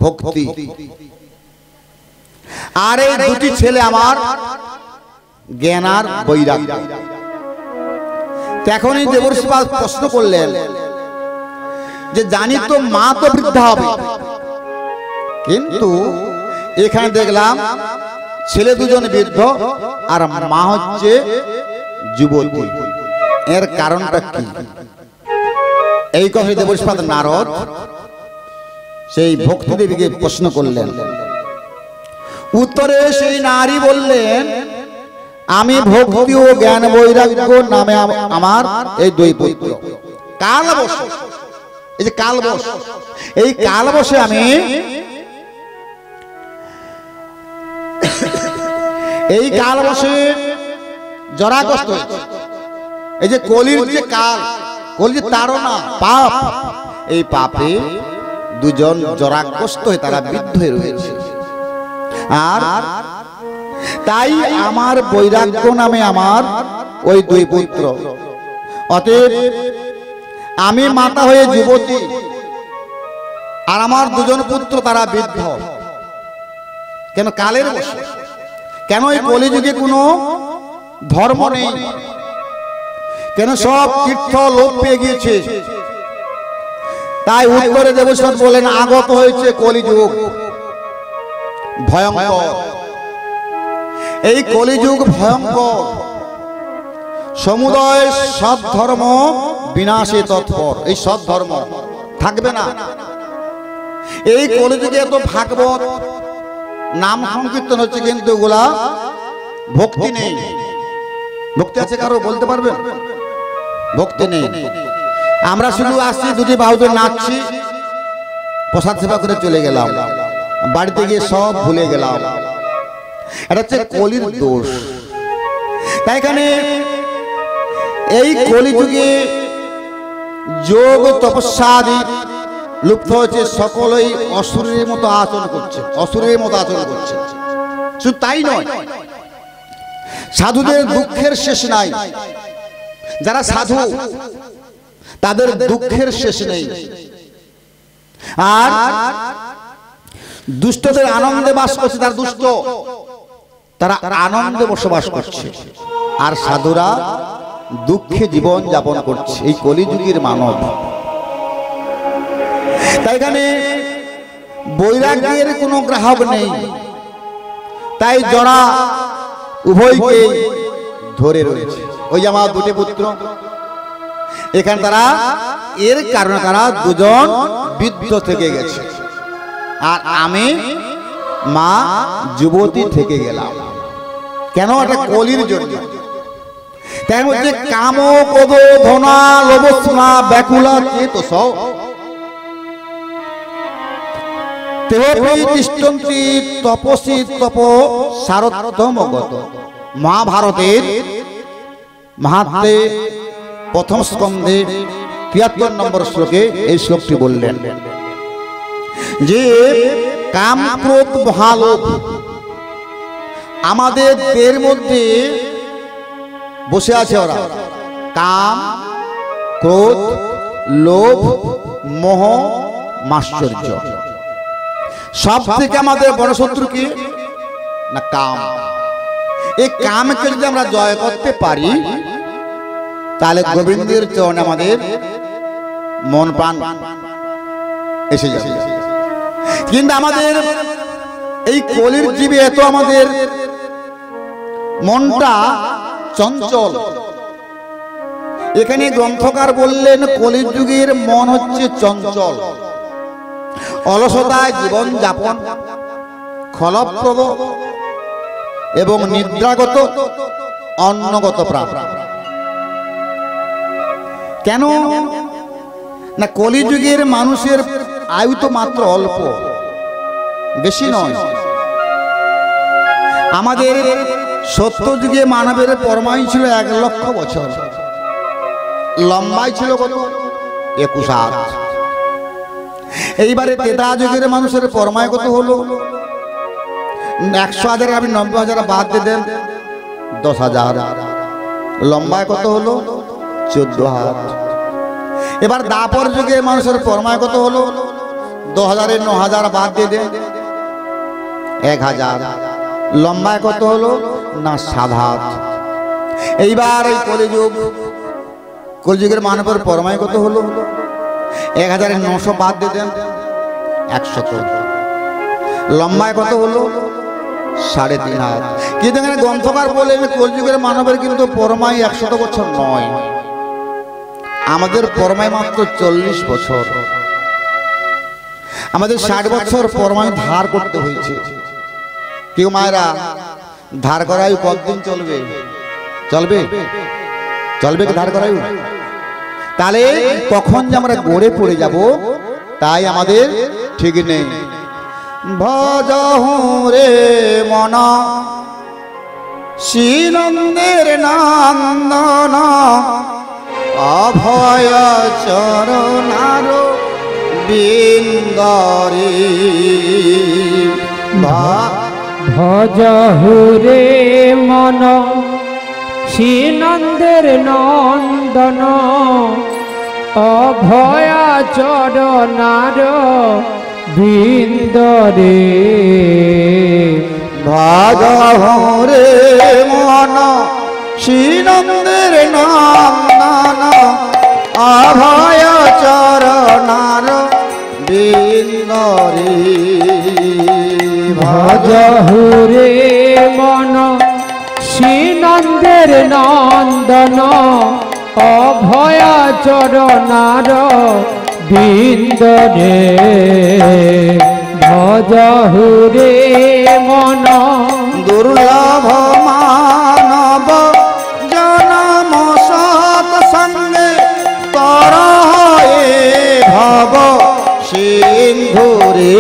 ভক্তি, আর এই দুটি ছেলে আমার জ্ঞান আর বৈরাগ্য। তখনই দেবর্ষিপাদ প্রশ্ন করলেন যে জানি তো মা তো বৃদ্ধা হবে, কিন্তু এখানে দেখলাম ছেলে দুজন বৃদ্ধ আর মা হচ্ছে যুবতী, এর কারণটা কি? এই কথা দেবর্ষিপাদ নারদ সেই ভক্তি দেবীকে প্রশ্ন করলেন। উত্তরে সেই নারী বললেন, আমি ভক্তি ও জ্ঞান বৈরাগ্য নামে আমার এই দুই পুত্র কালবশ, এই যে কালবশ, এই কালবশে আমি এই কালবশে জরাগ্রস্ত হয়েছি। এই যে কলির যে কাল, কলির তাড়না পাপ, এই পাপে দুজন জরাগ্রস্ত হয়ে তারা বৃদ্ধ হয়ে রয়েছে। আর তাই আমার বৈরাগ্য নামে আমার ওই দুই পুত্র। অতএব আমি মাতা হয়ে যুবতী, আর আমার দুজন পুত্র তারা বৃদ্ধ। কেন? কালের বশে। কেন? এই কলিযুগে কোনো ধর্ম নেই, কেন? সব তীর্থ লোপ পেয়ে গিয়েছে। তাই উত্তরে দেবশ্রত বলেন, আগত হয়েছে কলিযুগ ভয়ঙ্কর। এই কলিযুগ ভয়ঙ্কর, সমুদয় সৎ ধর্ম বিনাশে তৎপর। এই সৎ ধর্ম থাকবে না। এই কলিযুগে এত ভাগবত নাম সংকীর্তন হচ্ছে, কিন্তু ওগুলা ভক্তি নেই। ভক্তি আছে কারো? বলতে পারবেন? ভক্তি নেই। আমরা শুধু আসছি, দুটি বাহুতে নাচছি, প্রসাদ সেবা করে চলে গেলাম, বাড়িতে গিয়ে সব ভুলে গেলাম। এটা হচ্ছে কলির দোষ। তাই এখানে এই কলিযুগে যোগ তপস্যা আদি লুপ্ত হয়েছে, সকলেই অসুরের মতো আচরণ করছে, অসুরের মতো আচরণ করছে। শুধু তাই নয়, সাধুদের দুঃখের শেষ নাই। যারা সাধু তাদের দুঃখের শেষ নেই। আর দুষ্টদের আনন্দে বাস করছে, তারা দুষ্ট, তারা আনন্দে বসবাস করছে। আর সাধুরা দুঃখে জীবন যাপন করছে, এই কলিযুগের মানব। তাই এখানে বৈরাগ্যের কোনো গ্রাহক নেই। তাই জরা উভয়কে ধরে রয়েছে। ওই যে আমার দুটি পুত্র, এখানে তারা এর কারণে তারা দুজন বৃদ্ধ থেকে গেছে, আর আমি মা যুবতী থেকে গেলাম। কেন? এটা কলির জন্য। তাই হচ্ছে কাম ক্রোধ ধনা লোভস্না ব্যাকুলা চেতস তেহপি তিষ্ঠন্তি তপসি তপ সারথ্যমগত। মহাভারতের মাহাত্ম্যে প্রথম স্কন্ধে ৭৩ নম্বর শ্লোকে এই শ্লোকটি বললেন যে কাম ক্রোধ মহালোভ আমাদের দেহের মধ্যে বসে আছে। ওরা কাম ক্রোধ লোভ মোহ মাশ্চর্য। সব থেকে আমাদের বড় শত্রু কি না? কাম। এই কামকে যদি আমরা জয় করতে পারি, তাহলে গোবিন্দের চরণে আমাদের মন প্রাণ এসে যাবে। কিন্তু আমাদের এই কলির জীবে এত আমাদের মনটা চঞ্চল। এখানে গ্রন্থকার বললেন কলির যুগের মন হচ্ছে চঞ্চল, অলসতায় জীবন যাপন, খলপ্রদ এবং নিদ্রাগত অন্নগত প্রাণ। কেন না? কলিযুগের মানুষের আয়ু তো মাত্র অল্প, বেশি নয়। আমাদের সত্য যুগে মানবের পরমায়ু ছিল ১,০০,০০০ বছর, লম্বাই ছিল কত? ২১,০০০। এইবারে ত্রেতা যুগের মানুষের পরমায়ু কত হলো? ১০০,০০০ আপনি ৯০,০০০ বাদ দিয়ে দেন, ১০,০০০। লম্বায় কত হলো? ১৪ হাত। এবার দাপর যুগে মানুষের পরমায়ু কত হলো? ২০০০-এর ৯,০০০ বাদ দিয়ে দেন, ১,০০০। লম্বায় কত হলো? না ৭ হাত। এইবার এই কলিযুগ, কলিযুগের মানবের পরমায়ু কত হলো? ১,৯০০ বাদ দিয়ে দেন, ১০০। লম্বায় কত হলো? ৩.৫ হাত। কিন্তু এখানে গ্রন্থকার বলেন কলিযুগের মানবের কিন্তু পরমায়ু ১০০ বছর নয়, আমাদের পরমায়ু মাত্র ৪০ বছর। আমাদের ৬০ বছর পরমায়ু ধার করতে হয়েছে। কেউ মায়েরা ধার করায়ু কতদিন চলবে? চলবে? চলবে কি ধার করায়ু? তাহলে কখন যে আমরা গড়ে পড়ে যাব তাই আমাদের ঠিক নেই। ভজহু রে মন শ্রীনন্দের নন্দন অভয় চরণার বিন্দরে ভজহু রে মন শ্রীনন্দের নন্দন অভয়া চরণার বৃন্দরে ভজহু রে মন শ্রীনন্দের নন্দন অভয় চরণার বৃন্দরে ভজহু রে মন শ্রীনন্দের নন্দন অভয়া চরণার বৃন্দরে ভজহু রে মন দুর্লভ মানব জনম সৎসঙ্গে তর হয়ে ভব সিন্ধুরে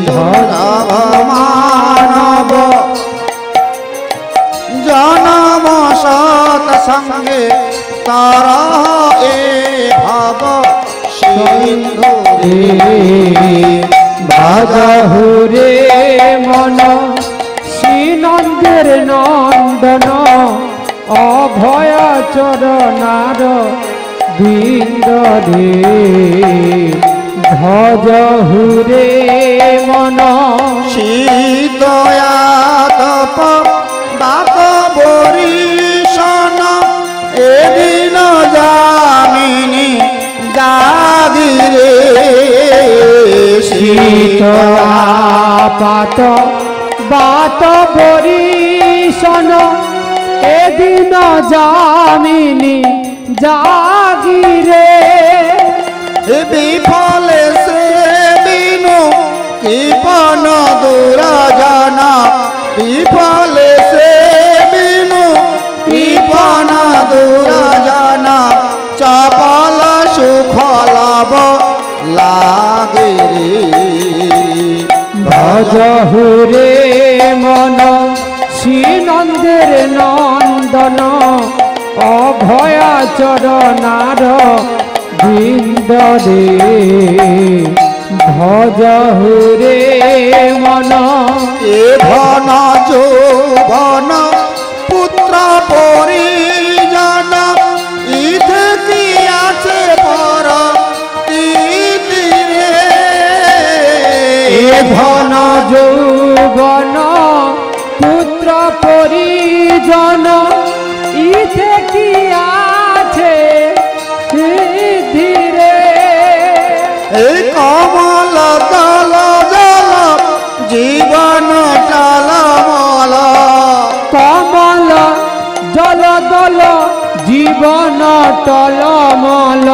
দুর্লভ মানব জনম সৎসঙ্গে তর হয়ে ভব সিন্ধুরে ভজহু রে মন শ্রীনন্দের নন্দন অভয়া চরণার বৃন্দরে ভজহু রে মন শীতয়াতপ বাত বরিশন এদিন জামিনী জাগিরে শীতলাপাত বাত বরিশন এদিন জামিনী জাগিরে বিফলে সে বিনু কৃপণ দুরাজনা বিফলে সে বিনু কৃপণ দুরাজনা চপল সুখ লাভ লাগে ভজহু রে মন শ্রীনন্দের নন্দন অভয়া চরণার বৃন্দরে ভজহু রে মন এ ধন যৌবন পুত্র পরিজন ইথে কি আছে পর তীরে এ ধন যৌবন পুত্র পরিজন ইথে কি আছে ধীরে এই কমল দল জল জীবন টলমল কমল জল দল জীবন টলমল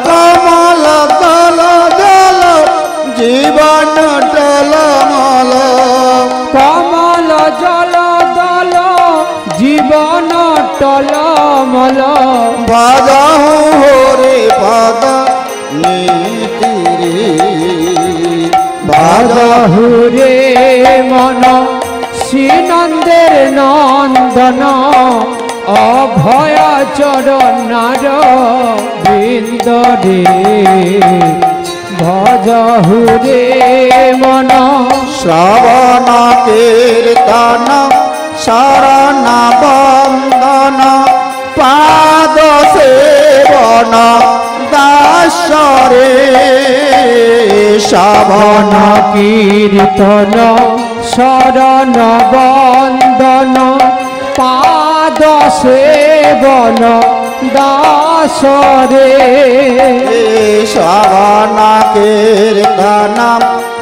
কমল দল জল জীবন টলমল কমল জল দল জীবন টলমল ভজহু হরে পদ নীতিরে ভজহু রে মন শ্রীনন্দের নন্দন অভয়া চরণার বৃন্দরে ভজহু রে মন শ্রবণ কীর্তন শরণ বন্দন পাদ সেবন দাসরে শ্রবণ কীর্তন শরণ বন্দন পাদ সেবন দাসরে শ্রবণ কীর্তন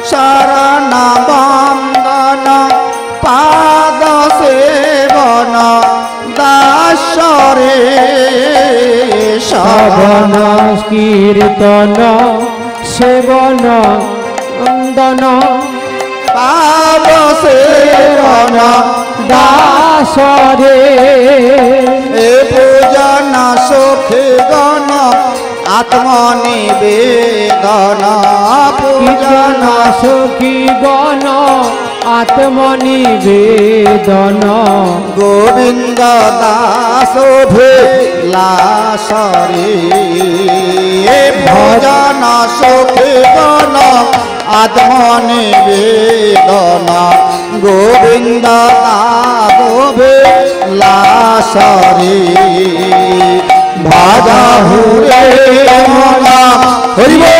শরণ বন্দন পাদ সেবন দাসরে শ্রবণ কীর্তন সেবন বন্দন পাদ সেবন দাসরে এ পূজন সুখী গণ আত্মনিবেদন পূজন সুখী গণ আত্মনিবেদন গোবিন্দ দাস ভিলাসরে ভজন সুখীগণ আত্মনিবেদন গোবিন্দ দাস ভিলাসরে ভজহু রে মন হরি বল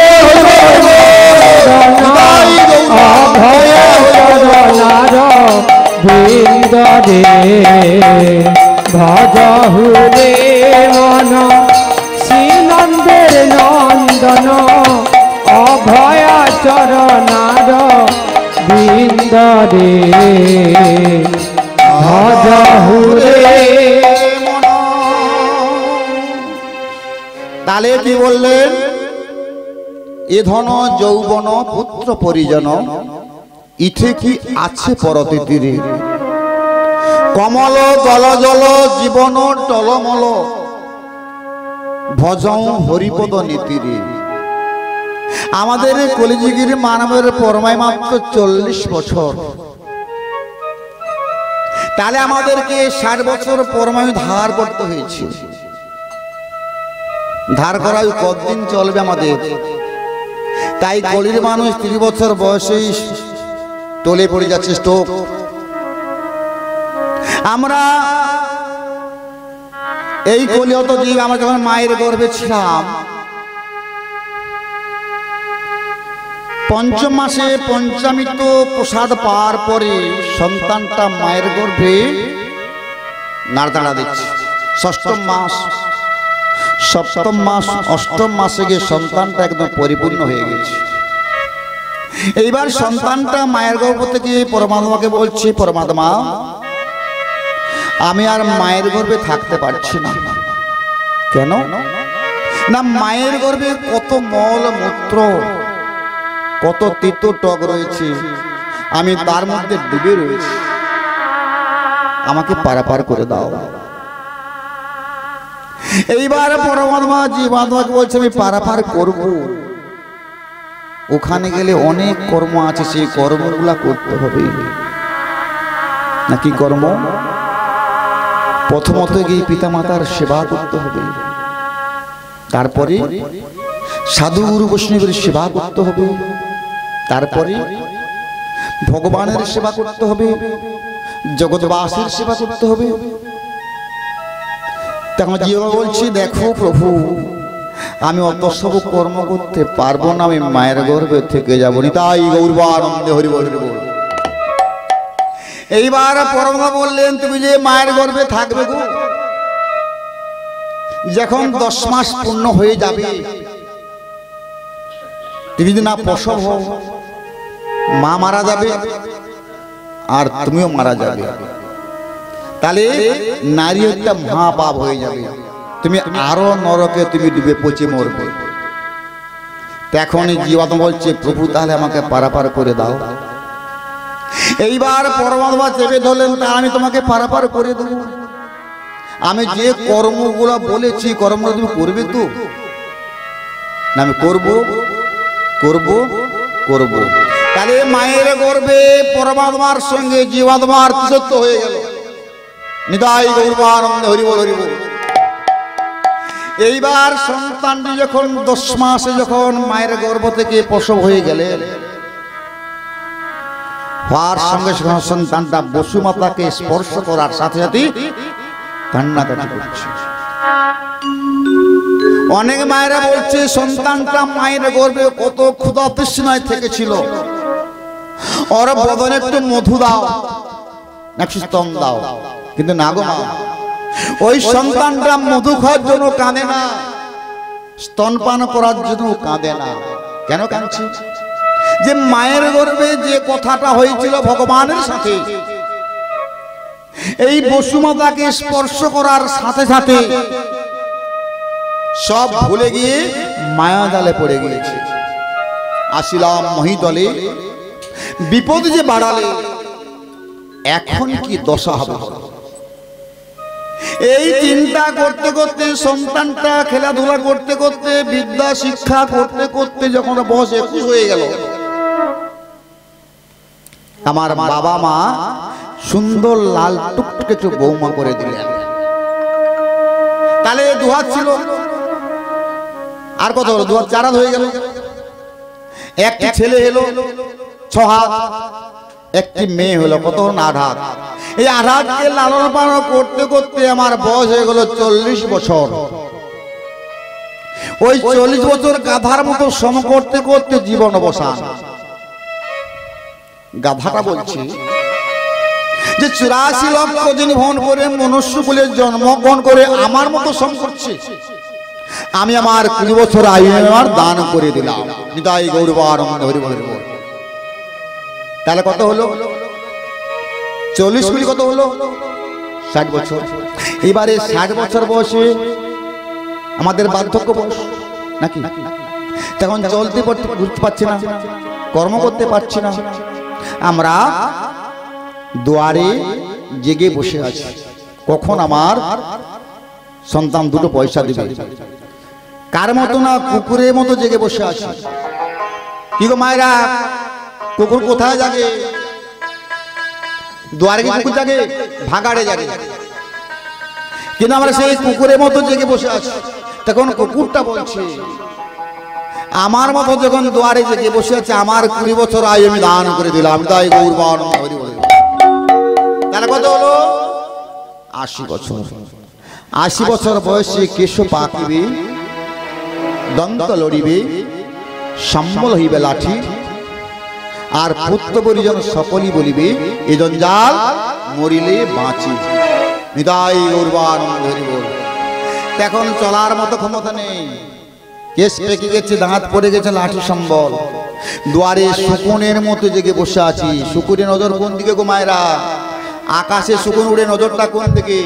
অভয় চরণার বৃন্দরে ভজহু রে মন শ্রীনন্দের নন্দন অভয় চরণার বৃন্দরে ভজহু রে। তাহলে কি বললেন? এ ধন যৌবন পুত্র পরিজন ইঠে কি আছে পরতে তীরে কমল জল জল জীবন টলমল ভজং হরিপদ নীতিরে। আমাদের কলিযুগের মানবের পরমায় মাত্র 40 বছর, তাহলে আমাদেরকে 60 বছর পরমায় ধার করতে হয়েছে। ধার করা কতদিন চলবে আমাদের? তাই কলির মানুষ 30 বছর বয়সেই টলে পড়ে যাচ্ছে স্ট্রোক। আমরা এই কলিহত জীব, আমরা যখন মায়ের গর্ভে ছিলাম, পঞ্চম মাসে পঞ্চামৃত প্রসাদ পাওয়ার পরে সন্তানটা মায়ের গর্ভে নাড়াচাড়া দিচ্ছে। ষষ্ঠম মাস, সপ্তম মাস, অষ্টম মাসে গিয়ে সন্তানটা একদম পরিপূর্ণ হয়ে গেছে। এইবার সন্তানটা মায়ের গর্ভ থেকে পরমাত্মাকে বলছে, পরমাত্মা আমি আর মায়ের গর্ভে থাকতে পারছি না। কেন না, মায়ের গর্ভে কত মল মূত্র, কত তিতো টক রয়েছে, আমি তার মধ্যে ডুবে রয়েছি, আমাকে পারাপার করে দাও। এইবার পরমাত্মা জীবাত্মাকে বলছে আমি পারাপার করব। ওখানে গেলে অনেক কর্ম আছে, সেই কর্মগুলা করতে হবে। নাকি কর্ম? প্রথমত গিয়ে পিতামাতার সেবা করতে হবে, তারপরে সাধু গুরু বৈষ্ণবের সেবা করতে হবে, তারপরে ভগবানের সেবা করতে হবে, জগৎবাসীর সেবা করতে হবে। তখন জীবা বলছি, দেখো প্রভু আমি অত সব কর্ম করতে পারবো না, আমি মায়ের গর্ভে থেকে যাবো। তাই গৌরবানন্দে হরি বল। এইবার পরমা বললেন, তুমি যে মায়ের গর্ভে থাকবে গো, যখন 10 মাস পূর্ণ হয়ে যাবে, তুমি যদি না প্রসব হও, মা মারা যাবে আর তুমিও মারা যাবে। তাহলে নারী একটা মহাপাপ হয়ে যাবে, তুমি আরো নরকে তুমি ডুবে পচে মরবে। তখনই জীবাত্মা বলছে, প্রভু তাহলে আমাকে পারাপার করে দাও। এইবার পরমাত্মা চেপে ধরলেন, তা আমি তোমাকে পারাপার করে দেব। আমি যে কর্মগুলো বলেছি কর্মগুলো তুমি করবে তো? না আমি করব করব করব। তাহলে মায়ের গর্ভে পরমাত্মার সঙ্গে জীবাত্মার তিসত্ব হয়ে গেল। নিতাই গৌরবানন্দে হরি বল হরি বল। এইবার সন্তানটি যখন 10 মাসে যখন মায়ের গর্ভ থেকে প্রসব হয়ে গেলেন, হওয়ার সঙ্গে সঙ্গে সন্তানটা বসুমাতাকে স্পর্শ করার সাথে সাথে কান্নাকাটি করছে। অনেক মায়েরা বলছে সন্তানটা মায়ের গর্ভে কত ক্ষুধা তৃষ্ণায় থেকেছিল, ওর বদনে একটু মধু দাও, একটু স্তন দাও। কিন্তু না গো মা, ওই সন্তানটা মধু খাওয়ার জন্য কাঁদে না, স্তনপান করার জন্য কাঁদে না। কেন কাঁদছে? যে মায়ের গর্ভে যে কথাটা হয়েছিল ভগবানের সাথে, এই বসুমাতাকে স্পর্শ করার সাথে সাথে সব ভুলে গিয়ে মায়া জালে পড়ে গিয়েছে। আসিলাম মহিদলে, বিপদ যে বাড়ালে, এখন কি দশা হবে? এই চিন্তা করতে করতে সন্তানটা খেলাধুলা করতে করতে বিদ্যা শিক্ষা করতে করতে যখন বয়স 21 হয়ে গেল, আমার বাবা মা সুন্দর লাল টুকটুকে চোখ বৌমা করে দিলেন। তাহলে 2 হাত ছিল, আর কত হলো? 2 হাত 4 হাত হয়ে গেল। একটি ছেলে এলো 6 হাত, একটি মেয়ে হলো কত? 8 হাত। এই 8 হাতকে লালন পালন করতে করতে আমার বয়স হয়ে গেল 40 বছর। ওই 40 বছর গাধার মতো শ্রম করতে করতে জীবন অবসান। গাধাটা বলছি যে 84 লক্ষ দিন ভ্রমণ করে মনুষ্য কুলে জন্মগ্রহণ করে আমার মতো শ্রম করছে, আমি আমার 20 বছর আয়ু আমার দান করে দিলাম। নিতাই গৌরবানন্দ হরি বল। তাহলে কত হলো? 40 কুড়ি কত হলো? 60 বছর। এবারে 60 বছর বয়সে আমাদের বার্ধক্য বয়স নাকি? তখন চলতে ঘুরতে পারছি না, কর্ম করতে পারছি না, আমরা দুয়ারে জেগে বসে আছি, কখন আমার সন্তান 2টো পয়সা দিবে। কার মতো না কুকুরের মতো জেগে বসে আছি। কি গো মায়েরা, কুকুর কোথায় জাগে? দুয়ারে কি কুকুর জাগে? ভাগাড়ে জাগে। কিন্তু আমরা সেই কুকুরের মতো জেগে বসে আছি। তখন কুকুরটা বলছে, আমার মতো যখন দুয়ারে জেগে বসে আছে, আমার 20 বছর আয়ু আমি দান করে দিলাম। তাই গৌরবানন্দ হরি বল। তাহলে কত হলো? 80 বছর। 80 বছর বয়সে কেশ পাকিবে, দন্ত লড়িবে, সম্বল হইবে লাঠি, আর পুত্র পরিজন সকলই বলিবে এ জঞ্জাল মরিলে বাঁচি। নিতাই গৌরবানন্দ হরি বল। এখন চলার মতো ক্ষমতা নেই, কেশ পেকে গেছে, দাঁত পড়ে গেছে, লাঠি সম্বল। দুয়ারে শকুনের মতো জেগে বসে আছি। শকুনের নজর কোন দিকে গো মায়েরা? আকাশে শকুন উড়ে, নজরটা কোন দিকে?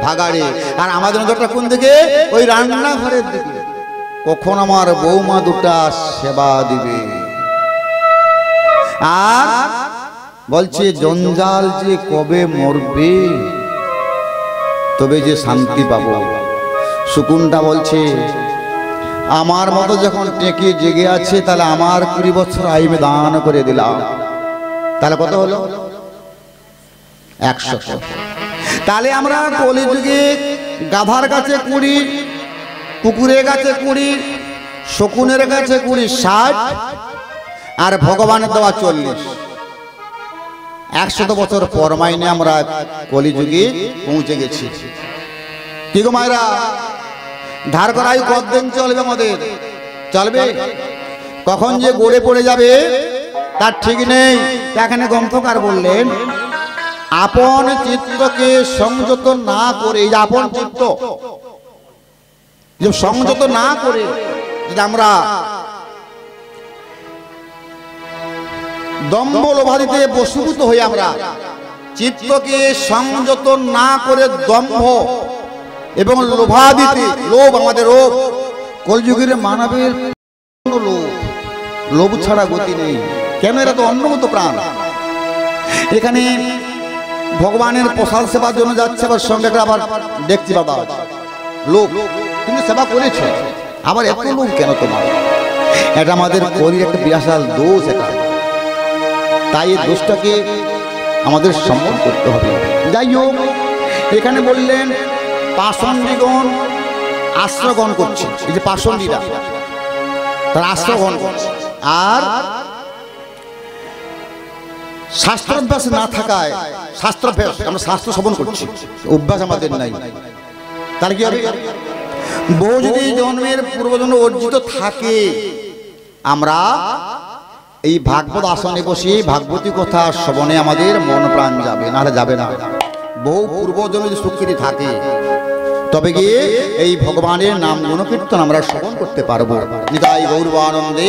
ভাগাড়ে। আর আমাদের নজরটা কোন দিকে? ওই রান্নাঘরের দিকে। কখন আমার বৌমা 2টা সেবা দিবে। আর বলছে জঞ্জাল যে কবে মরবে, তবে যে শান্তি পাবো। শকুনটা বলছে আমার মতো যখন টেকে জেগে আছে, তাহলে আমার 20 বছর আয়ু দান করে দিলাম। তাহলে কত হলো? 100। তাহলে আমরা কলিযুগে গাধার কাছে 20, কুকুরের কাছে 20, শকুনের কাছে 20, 60, আর ভগবানের দেওয়া 40। 100 বছর পর মাইনে আমরা কলিযুগে পৌঁছে গেছি। কি গো মায়েরা, ধার করা আয়ু কতদিন চলবে আমাদের? চলবে, কখন যে গড়ে পড়ে যাবে তার ঠিক নেই। এখানে গ্রন্থকার বললেন, আপন চিত্তকে সংযত না করে, এই আপন চিত্ত যে সংযত না করে যদি আমরা দম্ভ লোভাদিতে বশীভূত হই, আমরা চিত্তকে সংযত না করে দম্ভ এবং লোভাদিতে, লোভ আমাদের রোগ, কলিযুগের মানবের লোভ, লোভ ছাড়া গতি নেই। কেন? এরা তো অন্নগত প্রাণ। এখানে ভগবানের প্রসাদ সেবার জন্য যাচ্ছে, আবার সঙ্গে আবার দেখছি বাবা লোভ, কিন্তু সেবা করেছে, আবার এত লোভ কেন তোমার? এটা আমাদের কলির একটা বিশাল দোষ এটা। তাই এই দোষটাকে আমাদের সম্মান করতে হবে। যাই হোক, এখানে বললেন পাষণ্ডীগণ আশ্রয়গ্রহণ করছে। এই যে পাষণ্ডীরা, তারা আশ্রয়গ্রহণ করছে। আর শাস্ত্রাভ্যাস না থাকায়, শাস্ত্রাভ্যাস, আমরা শাস্ত্র শ্রবণ করছি, অভ্যাস আমাদের নাই। তার কি হবে? বহু যদি জন্মের পূর্বজন্ম অর্জিত থাকে, আমরা এই ভাগবত আসনে বসে ভাগবতী কথা শ্রবণে আমাদের মন প্রাণ যাবে, নাহলে যাবে না। বহু পূর্বজন্ম যদি স্বীকৃতি থাকে, তবে গিয়ে এই ভগবানের নাম গুণকীর্তন আমরা শ্রবণ করতে পারবো। নিতাই গৌরবানন্দে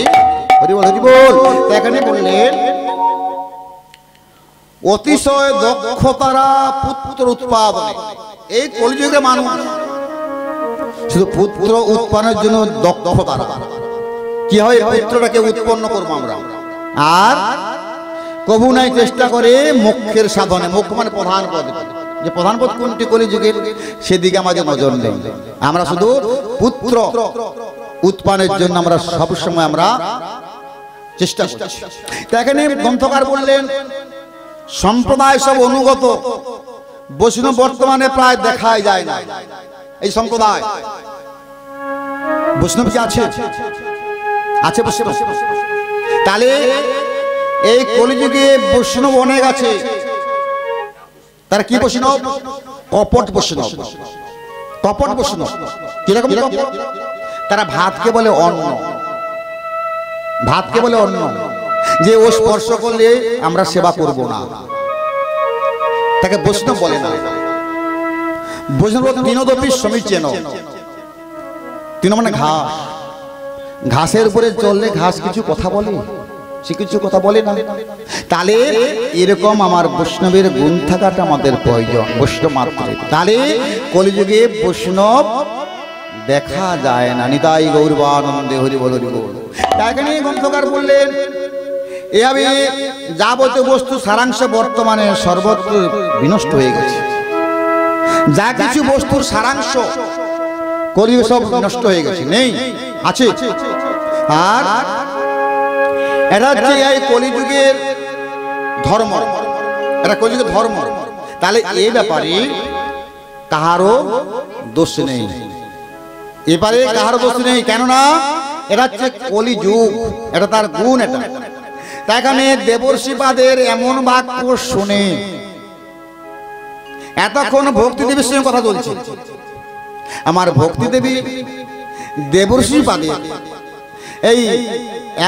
হরি বল, হরি বল। এখানে বললেন অতিশয় দক্ষতারা পুত্র উৎপাদনে। এই কলিযুগের মানুষ শুধু পুত্র উৎপাদনের জন্য দক্ষতারা, কি হয় পুত্রটাকে উৎপন্ন করবো আমরা, আর কবু নাই চেষ্টা করে মোক্ষের সাধনে। মোক্ষ মানে প্রধান পদ, যে প্রধান পদ কোনটি কলিযুগের, সেদিকে আমাদের নজর নেই। আমরা শুধু পুত্র উৎপাদনের জন্য আমরা সবসময় আমরা চেষ্টা করছি। এখানে গ্রন্থকার বললেন সম্প্রদায় সব অনুগত, বৈষ্ণব বর্তমানে প্রায় দেখাই যায় না। এই সম্প্রদায় বৈষ্ণব কি আছে? আছে বৈষ্ণব। তাহলে এই কলিযুগে বৈষ্ণব অনেক আছে। তারা কি বৈষ্ণব? কপট বৈষ্ণব। কপট বৈষ্ণব কিরকম কপট? তারা ভাতকে বলে অন্ন, ভাতকে বলে অন্ন, যে ও স্পর্শ করলে আমরা সেবা করব না, তাকে বৈষ্ণব বলে না। বৈষ্ণব তৃণদপি সমীচীন, তৃণ মানে ঘাস, ঘাসের উপরে চললে ঘাস কিছু কথা বলে, সে কিছু কথা বলে না। তাহলে এরকম আমার বৈষ্ণবের গুণ থাকাটা আমাদের প্রয়োজন, বৈষ্ণব মাত্র। তাহলে কলিযুগে বৈষ্ণব দেখা যায় না। নিতাই গৌরবানন্দে হরি বল হরি বল। এখানে গ্রন্থকার বললেন এভাবে যাবতীয় বস্তু সারাংশ বর্তমানে সর্বত্র বিনষ্ট হয়ে গেছে। যা কিছু বস্তুর সারাংশ কলিযুগে সব নষ্ট হয়ে গেছে, নেই, আছে। আর এটা হচ্ছে এই কলিযুগের ধর্ম, এটা কলিযুগের ধর্ম। তাহলে এই ব্যাপারে কাহারও দোষ নেই, এবারে কাহারও দোষ নেই। কেননা এটা হচ্ছে কলিযুগ, এটা তার গুণ। এটা তাই এখানে দেবর্ষিপাদের এমন বাক্য শুনে এতক্ষণ ভক্তি দেবীর সঙ্গে কথা চলছে। আমার ভক্তি দেবী দেবর্ষিপাদের এই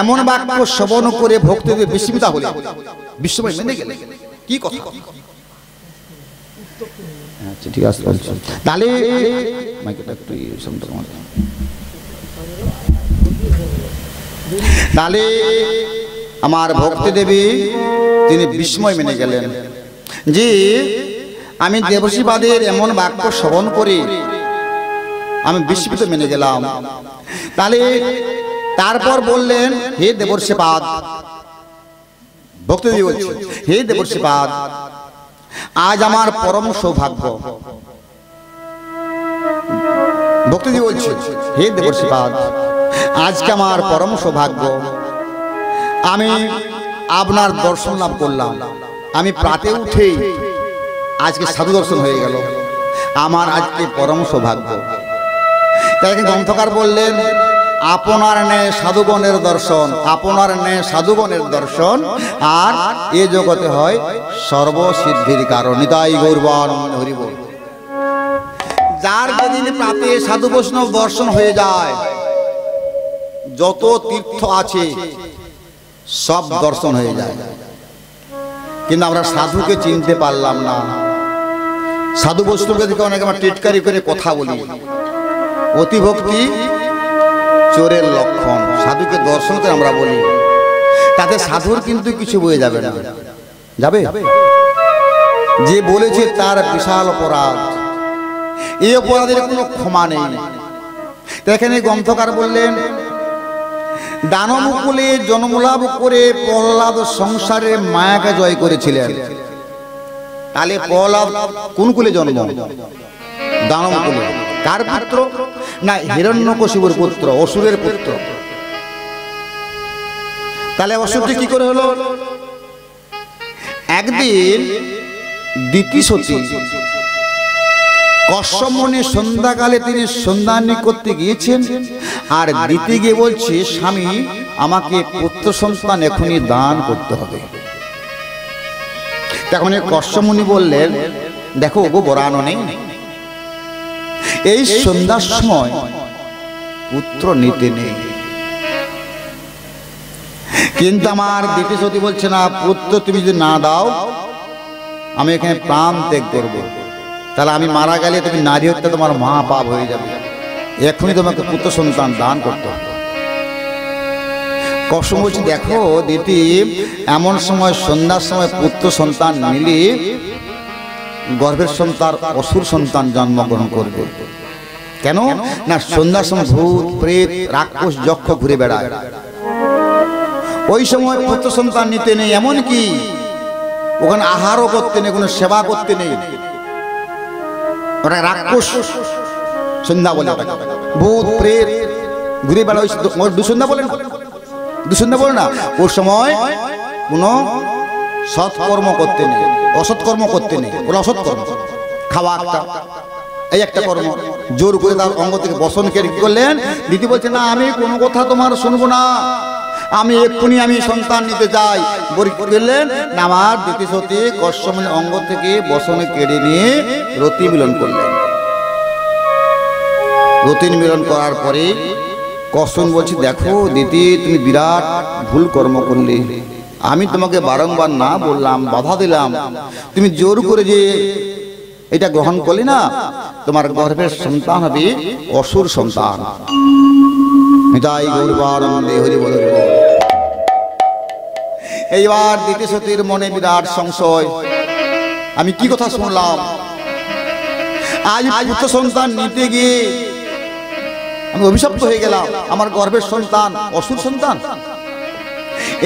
এমন বাক্য শ্রবণ করে ভক্তি দেবী বিস্মিতা হলে, বিস্ময় মেনে গেলে, কি কথা? আচ্ছা ঠিক আছে, তাহলে তাহলে আমার ভক্তি দেবী তিনি বিস্ময় মেনে গেলেন যে আমি দেবর্ষিপাদের এমন বাক্য শ্রবণ করে আমি বিস্মিত মেনে গেলাম। তাহলে তারপর বললেন হে দেবর্ষিপাদ, ভক্তি দেবী বলছেন হে দেবর্ষিপাদ, আজ আমার পরম সৌভাগ্য। ভক্তি দেবী বলছেন হে দেবর্ষিপাদ, আজকে আমার পরম সৌভাগ্য, আমি আপনার দর্শন লাভ করলাম। আমি প্রাতে উঠেই আজকে সাধু দর্শন হয়ে গেল, আমার আজকে পরম সৌভাগ্য। তাই গ্রন্থকার বললেন আপনার ন্যায় সাধুগণের দর্শন, আপনার ন্যায় সাধুগণের দর্শন আর এ জগতে হয় সর্বসিদ্ধির কারণ। নিতাই গৌরবানন্দ হরি বল। যার যেদিন প্রাতে সাধু বৈষ্ণব দর্শন হয়ে যায়, যত তীর্থ আছে সব দর্শন হয়ে যায়। কিন্তু আমরা সাধুকে চিনতে পারলাম না। সাধু বৈষ্ণবকে দিকে অনেকে আমরা টিটকারি করে কথা বলি, অতিভক্তি চোরের লক্ষণ। সাধুকে দর্শন করে আমরা বলি, তাতে সাধুর কিন্তু কিছু বয়ে যাবে না। যাবে? যে বলেছে তার বিশাল অপরাধ, এই অপরাধের কোনো ক্ষমা নেই। এখানে গ্রন্থকার বললেন দানবকুলে জন্মলাভ করে প্রহ্লাদ সংসারে মায়াকে জয় করেছিলেন। তাহলে প্রহ্লাদ কোন কুলে জন্ম? দানবকুলে। কার পুত্র? না, হিরণ্যকশিপুর পুত্র, অসুরের পুত্র। তাহলে অসুরটি কি করে হলো? একদিন দিতি সতী কশ্যপ মুনি সন্ধ্যাকালে তিনি সন্ধানী করতে গিয়েছেন, আর দিতে গিয়ে বলছে স্বামী আমাকে পুত্র সন্তান এখনই দান করতে হবে। তখন কশ্যপ মুনি বললেন দেখো ওগো বরানো নেই, এই সন্ধ্যার সময় পুত্র নিতে নেই। কিন্তু আমার দিতি সতী বলছে না, পুত্র তুমি যদি না দাও আমি এখানে প্রাণ ত্যাগ করবো। তাহলে আমি মারা গেলে তুমি নারী হত্যা তোমার মহাপাপ হয়ে যাবে, এখনই তোমাকে পুত্র সন্তান দান করতে হবে। কশ্যপ বলছি দেখো দিতি, এমন সময় সন্ধ্যার সময় পুত্র সন্তান নিলে গর্ভের সন্তান অসুর সন্তান জন্মগ্রহণ করবে। কেন না সন্ধ্যার সময় ভূত প্রেত রাক্ষস যক্ষ ঘুরে বেড়ায়, ওই সময় পুত্র সন্তান নিতে নেই। এমন কি ওখানে আহারও করতে নেই, কোনো সেবা করতে নেই। ওটা রাক্ষস সন্ধ্যা বলে, ভূত প্রেত ঘুরে বেড়ায়, দুঃসন্ধ্যা বলেন, শুনতে বলো না, ওই সময় কোনো সৎকর্ম করতে নেই, অসৎকর্ম করতে নেই, ওরা অসৎকর্ম খাওয়া একটা, এই একটা কর্ম। জোর করে তার অঙ্গ থেকে বসন কেড়ে কি করলেন, দিদি বলছে না আমি কোনো কথা তোমার শুনবো না, আমি এক্ষুনি আমি সন্তান নিতে চাই। বললেন না, আমার দিতি সতী কশ্যপের অঙ্গ থেকে বসনে কেড়ে নিয়ে রতি মিলন করলেন। রতি মিলন করার পরে কশ্যপ বলছি, দেখো দিদি তুমি বিরাট ভুল কর্ম করলে, আমি তোমাকে বারংবার না বললাম, বাধা দিলাম, তুমি জোর করে যে এটা গ্রহণ করলে না, তোমার গর্ভের সন্তান হবে অসুর সন্তান। নিতাই গৌরবানন্দে হরি বল। এইবার দিতি সতীর মনে বিরাট সংশয়, আমি কি কথা শুনলাম, আজ পুত্র সন্তান নিতে গিয়ে আমি অভিশপ্ত হয়ে গেলাম, আমার গর্ভের সন্তান অসুর সন্তান।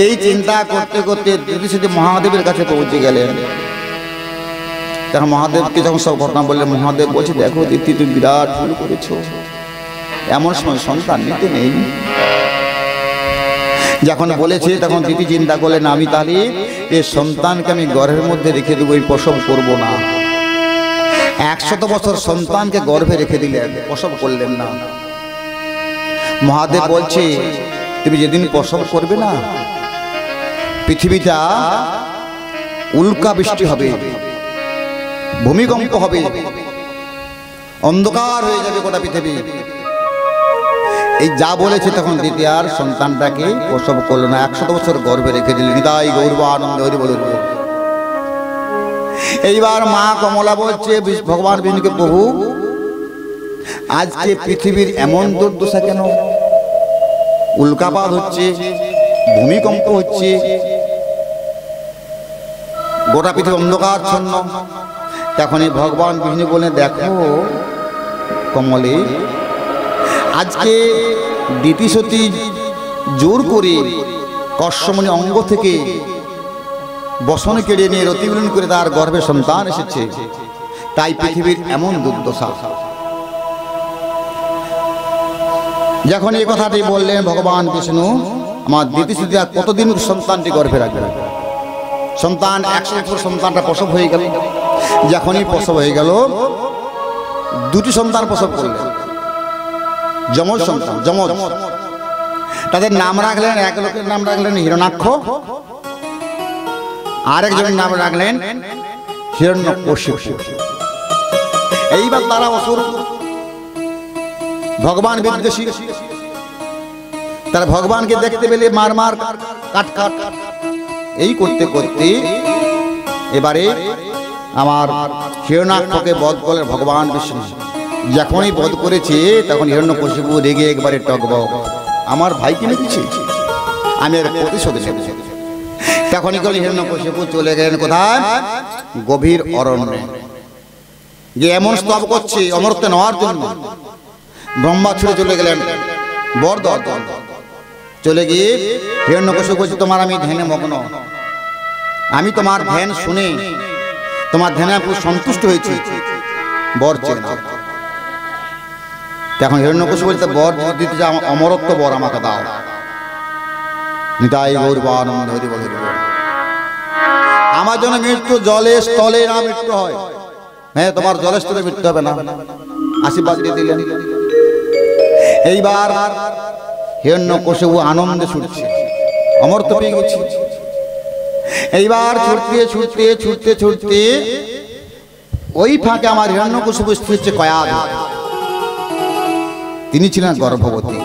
এই চিন্তা করতে করতে দিতি সতী মহাদেবের কাছে পৌঁছে গেলেন। তখন মহাদেবকে যখন সব ঘটনা বললেন, মহাদেব বলছে, দেখো দিতি তুমি বিরাট ভুল করেছো, এমন সময় সন্তান নিতে নেই। যখন বলেছে তখন দিতি চিন্তা করলেন, আমি তাহলে এই সন্তানকে আমি গর্ভের মধ্যে রেখে দেবো, প্রসব করব না। 100 বছর সন্তানকে গর্ভে রেখে দিলেন, প্রসব করলেন না। মহাদেব বলছে, তুমি যেদিন প্রসব করবে না, পৃথিবীটা উল্কা বৃষ্টি হবে, ভূমিকম্প হবে, অন্ধকার হয়ে যাবে গোটা পৃথিবী। এই যা বলেছে তখন দিতি আর সন্তানটাকে প্রসব করলো না, 100 বছর গর্ভে রেখে দিলেন। নিতাই গৌরবানন্দে হরি বল। এইবার মা কমলা বলছে ভগবান বিষ্ণুকে, প্রভু আজকে পৃথিবীর এমন দুর্দশা কেন, উল্কাপাত হচ্ছে, ভূমিকম্প হচ্ছে, গোটা পৃথিবী অন্ধকারচ্ছন্ন। তখনই ভগবান বিষ্ণু বলে, দেখো কমলে, আজকে দিতি সতী জোর করে কশ্যপের অঙ্গ থেকে বসন কেড়ে নিয়ে রতি মিলন করে তার গর্ভে সন্তান এসেছে, তাই পৃথিবীর এমন দুর্দশা। যখন এই কথাটি বললেন ভগবান বিষ্ণু, আমার দিতি সতী আর কতদিন সন্তানটি গর্ভে রাখবে? সন্তান 100 বছর সন্তানটা প্রসব হয়ে গেল। যখনই প্রসব হয়ে গেল, 2টি সন্তান প্রসব করলেন, যমজ সন্তান, যমজ। তাদের নাম রাখলেন, এক লোকের নাম রাখলেন হিরণাক্ষ, আরেকজনের নাম রাখলেন হিরণ্যকশিপু। এইবার তারা অসুর, ভগবান বিদ্বেষী, তারা ভগবানকে দেখতে পেলে মার মার কাট কাট এই করতে করতে এবারে আমার হিরণ্যাক্ষকে বধ করলেন ভগবান বিষ্ণু। যখনই বধ করেছে তখন হিরণ্যকশিপু রেগে একবারে টকবক, আমার ভাইকে মেরেছে, আমি এর প্রতিশোধ নেব। তখনই করলেন হিরণ্যকশিপু চলে গেলেন কোথায়, গভীর অরণ্যে, যে এমন স্তব করছে অমরত্ব নেওয়ার জন্য। ব্রহ্মা ছুড়ে চলে গেলেন বর দর, চলে গিয়ে হিরণ্যকশিপু বলছে, তোমার আমি ধ্যানে মগ্ন, আমি তোমার ধ্যান শুনে তোমার ধ্যানে খুব সন্তুষ্ট হয়েছি, বর চেয়ে নাও। তখন হিরণ্যকশিপু বলছে, বর দিতে যা, অমরত্ব বর আমাকে দাও। নিতাই গৌরবানন্দে হরি বল। আমার জন্য মৃত্যু জলে স্থলে না মৃত্যু হয়, হ্যাঁ তোমার জলে স্থলে মৃত্যু হবে না, আশীর্বাদ দিয়ে দিলেন। এইবার হিরণ্যকশিপু আনন্দে ছুটছে, অমরত্ব পেয়ে গেছে। এইবার ছুটতে ছুটতে ছুটতে ছুটতে ওই ফাঁকে আমার হিরণ্যকশিপু স্ত্রী হচ্ছে কয়াধু, তিনি ছিলেন গর্ভবতী।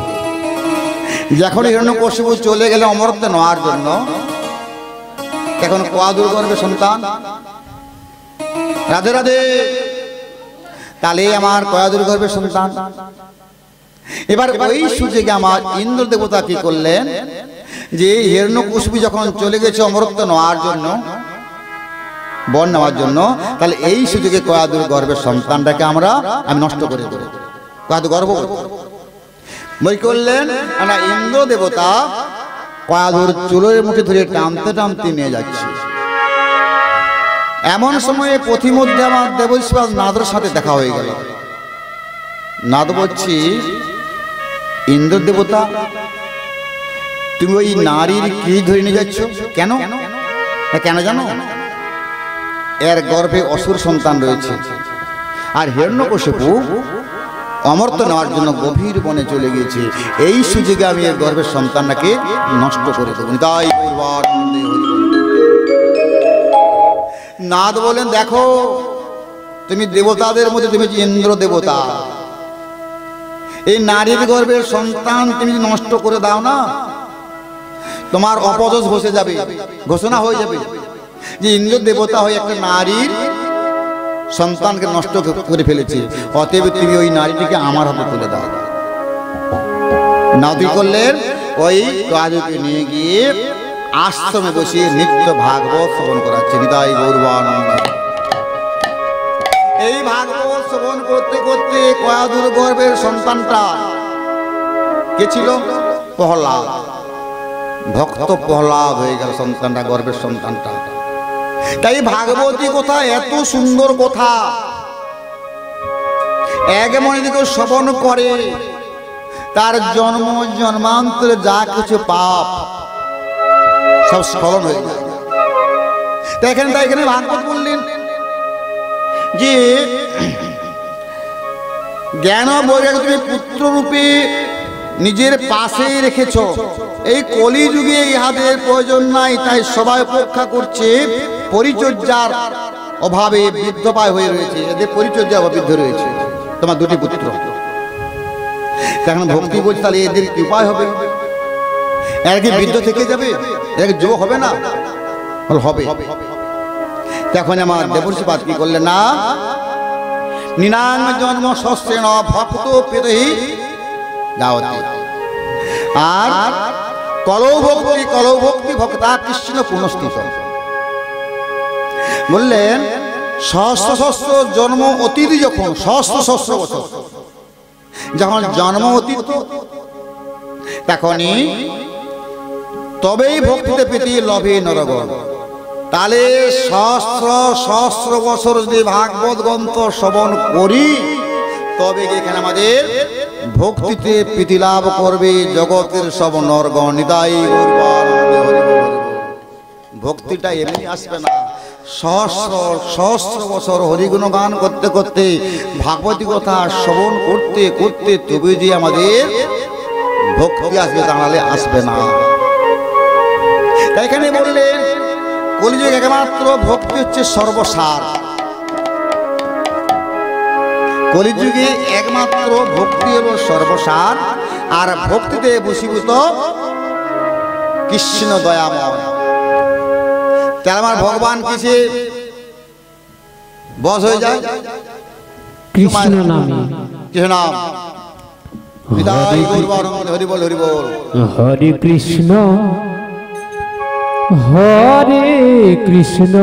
যখন হিরণ্যকশিপু চলে গেলে অমরত্ব নেওয়ার জন্য, এখন কয়াধুর গর্ভে সন্তান। রাধে রাধে। তাহলে আমার কয়াধুর গর্ভে সন্তান। এবার ওই সুযোগে আমার ইন্দ্র দেবতা কি করলেন, যে হিরণ্যকশিপু যখন চলে গেছে অমরত্ব নেওয়ার জন্য, বর নেওয়ার জন্য, তাহলে এই সুযোগে কয়াধুর গর্ভের সন্তানটাকে আমি নষ্ট করে দেব। কয়াধু গর্ভবতী বই করলেন, ইন্দ্র দেবতা কয়াধুর চুলের মুঠে ধরে টানতে টানতে নিয়ে যাচ্ছে। এমন সময়ে পথিমধ্যে আমার দেবশ্বাস নাদের সাথে দেখা হয়ে গেল। নাদ বলছি, ইন্দ্র দেবতা তুমি ওই নারীর কি ধরে নিয়ে যাচ্ছ কেন? কেন জানো? এর গর্ভে অসুর সন্তান রয়েছে, আর হিরণ্যকশিপু অমর্ত্য নেওয়ার জন্য গভীর বনে চলে গিয়েছে। এই সুযোগে আমি এর গর্ভের সন্তানটাকে নষ্ট করে দেবো। তাই নাদ বলেন, দেখো তুমি দেবতাদের মধ্যে তুমি ইন্দ্র দেবতা, এই নারীর গর্ভের সন্তান তুমি নষ্ট করে দাও না, তোমার অপযশ বসে যাবে, ঘোষণা হয়ে যাবে যে ইন্দ্র দেবতা হয়ে একটা নারীর সন্তানকে নষ্ট করে ফেলেছে, অতএব তুমি ওই নারীটিকে আমার হাতে তুলে দাও। নাতি করলেন, ওই রাজুকে নিয়ে গিয়ে আশ্রমে বসিয়ে নিত্য ভাগবত শ্রবণ করাচ্ছে। নিতাই গৌরবানন্দ। এই ভাগবত শ্রবণ করতে করতে কয়াদুর গর্ভের সন্তানটা কে ছিল? প্রহ্লাদ। ভক্ত প্রহ্লাদ হয়ে গেল সন্তানটা, গর্ভের সন্তানটা। তাই ভাগবতী কথা এত সুন্দর কথা, এক মনে দিকে শ্রবণ করে তার জন্ম জন্মান্তরে যা কিছু পাপ সব স্মরণ হয়ে যায়। তাই এখানে ভাগবত বললেন যে জ্ঞান বৈরাগ্য তুমি পুত্র রূপে নিজের পাশে রেখেছ। এই কলিযুগে ইহাদের প্রয়োজন নাই, তাই সবাই অপেক্ষা করছে, পরিচর্যার অভাবে বৃদ্ধপায় হয়ে রয়েছে, এদের পরিচর্যার অভাবে বৃদ্ধ রয়েছে। তোমার দুটি পুত্র, এখন ভক্তি বলছে, তাহলে এদের কি উপায় হবে? এর কি বৃদ্ধ থেকে যাবে? এর যুবক হবে না? হবে। তখন আমার দেবর্ষি পাদ কি করলেন না, নিনাং জন্ম শস্যেন ভক্ত পেতহি যাওয়াতে, আর কলৌ ভক্তি ভক্তা কৃষ্ণ পুনঃস্থিত। বললেন সহস্র সহস্র জন্ম অতীত, যখন সহস্র বছর যখন জন্ম অতীত, তখনই তবেই ভক্তিতে পেতে লভে নরগণ। তাহলে সহস্র বছর যদি ভাগবত গ্রন্থ শ্রবণ করি, তবে এখানে আমাদের ভক্তিতে প্রীতি লাভ করবে জগতের সব নরগণ। নিতাই ভক্তিটা এমনি আসবে না, সহস্র বছর হরিগুণ গান করতে করতে, ভাগবতী কথা শ্রবণ করতে করতে তবে যে আমাদের ভক্তি আসবে, তাহলে আসবে না। তাই এখানে বললেন কলিযুগে একমাত্র ভক্তি হচ্ছে সর্বসার। কলিযুগে একমাত্র ভক্তি হল সর্বসার, আর ভক্তিতে বশীভূত কৃষ্ণ দয়াময়। তাহলে আমার ভগবান কিসে বশ হয়ে যায়? কৃষ্ণ নামে। কৃষ্ণ নাম। হরি বল, হরি বল। হরে কৃষ্ণ হরে কৃষ্ণ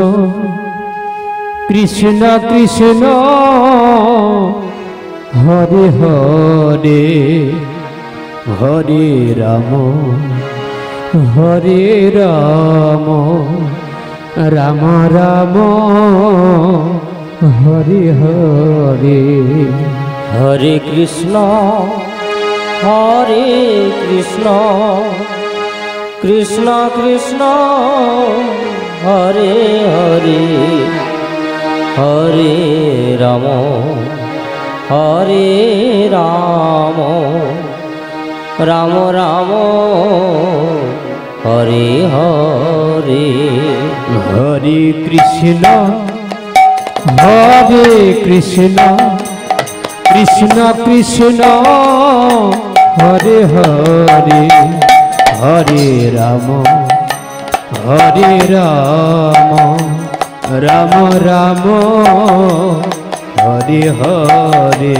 কৃষ্ণ কৃষ্ণ হরে হরে হরে রাম হরে রাম রাম রাম হরে হরে। হরে কৃষ্ণ কৃষ্ণ কৃষ্ণ হরে হরে হরে রাম রাম রাম হরে হরে। হরে কৃষ্ণ কৃষ্ণ কৃষ্ণ হরে হরে হরে রাম রাম রাম হরে হরে।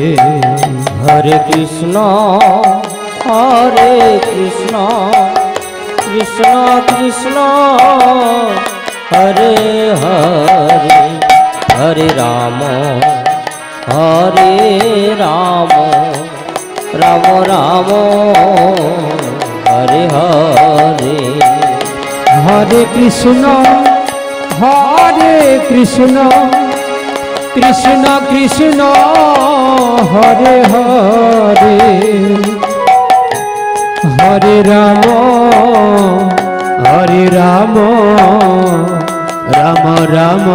হরে কৃষ্ণ কৃষ্ণ কৃষ্ণ হরে হরে হরে রাম রাম রাম হরে হরে। হরে কৃষ্ণ কৃষ্ণ কৃষ্ণ হরে হরে হরে রাম হরে রাম রাম রাম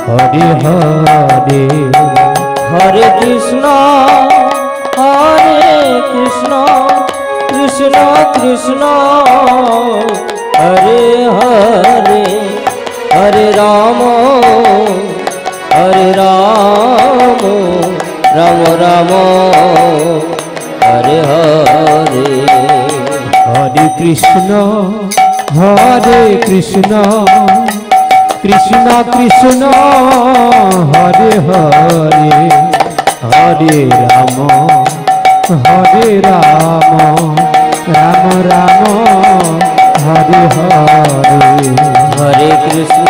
হরে হরে হরে কৃষ্ণ কৃষ্ণ কৃষ্ণ হরে হরে হরে রাম রাম রাম হরে হরে হরে কৃষ্ণ কৃষ্ণ কৃষ্ণ হরে হরে হরে রাম রাম রাম হরে হরে হরে কৃষ্ণ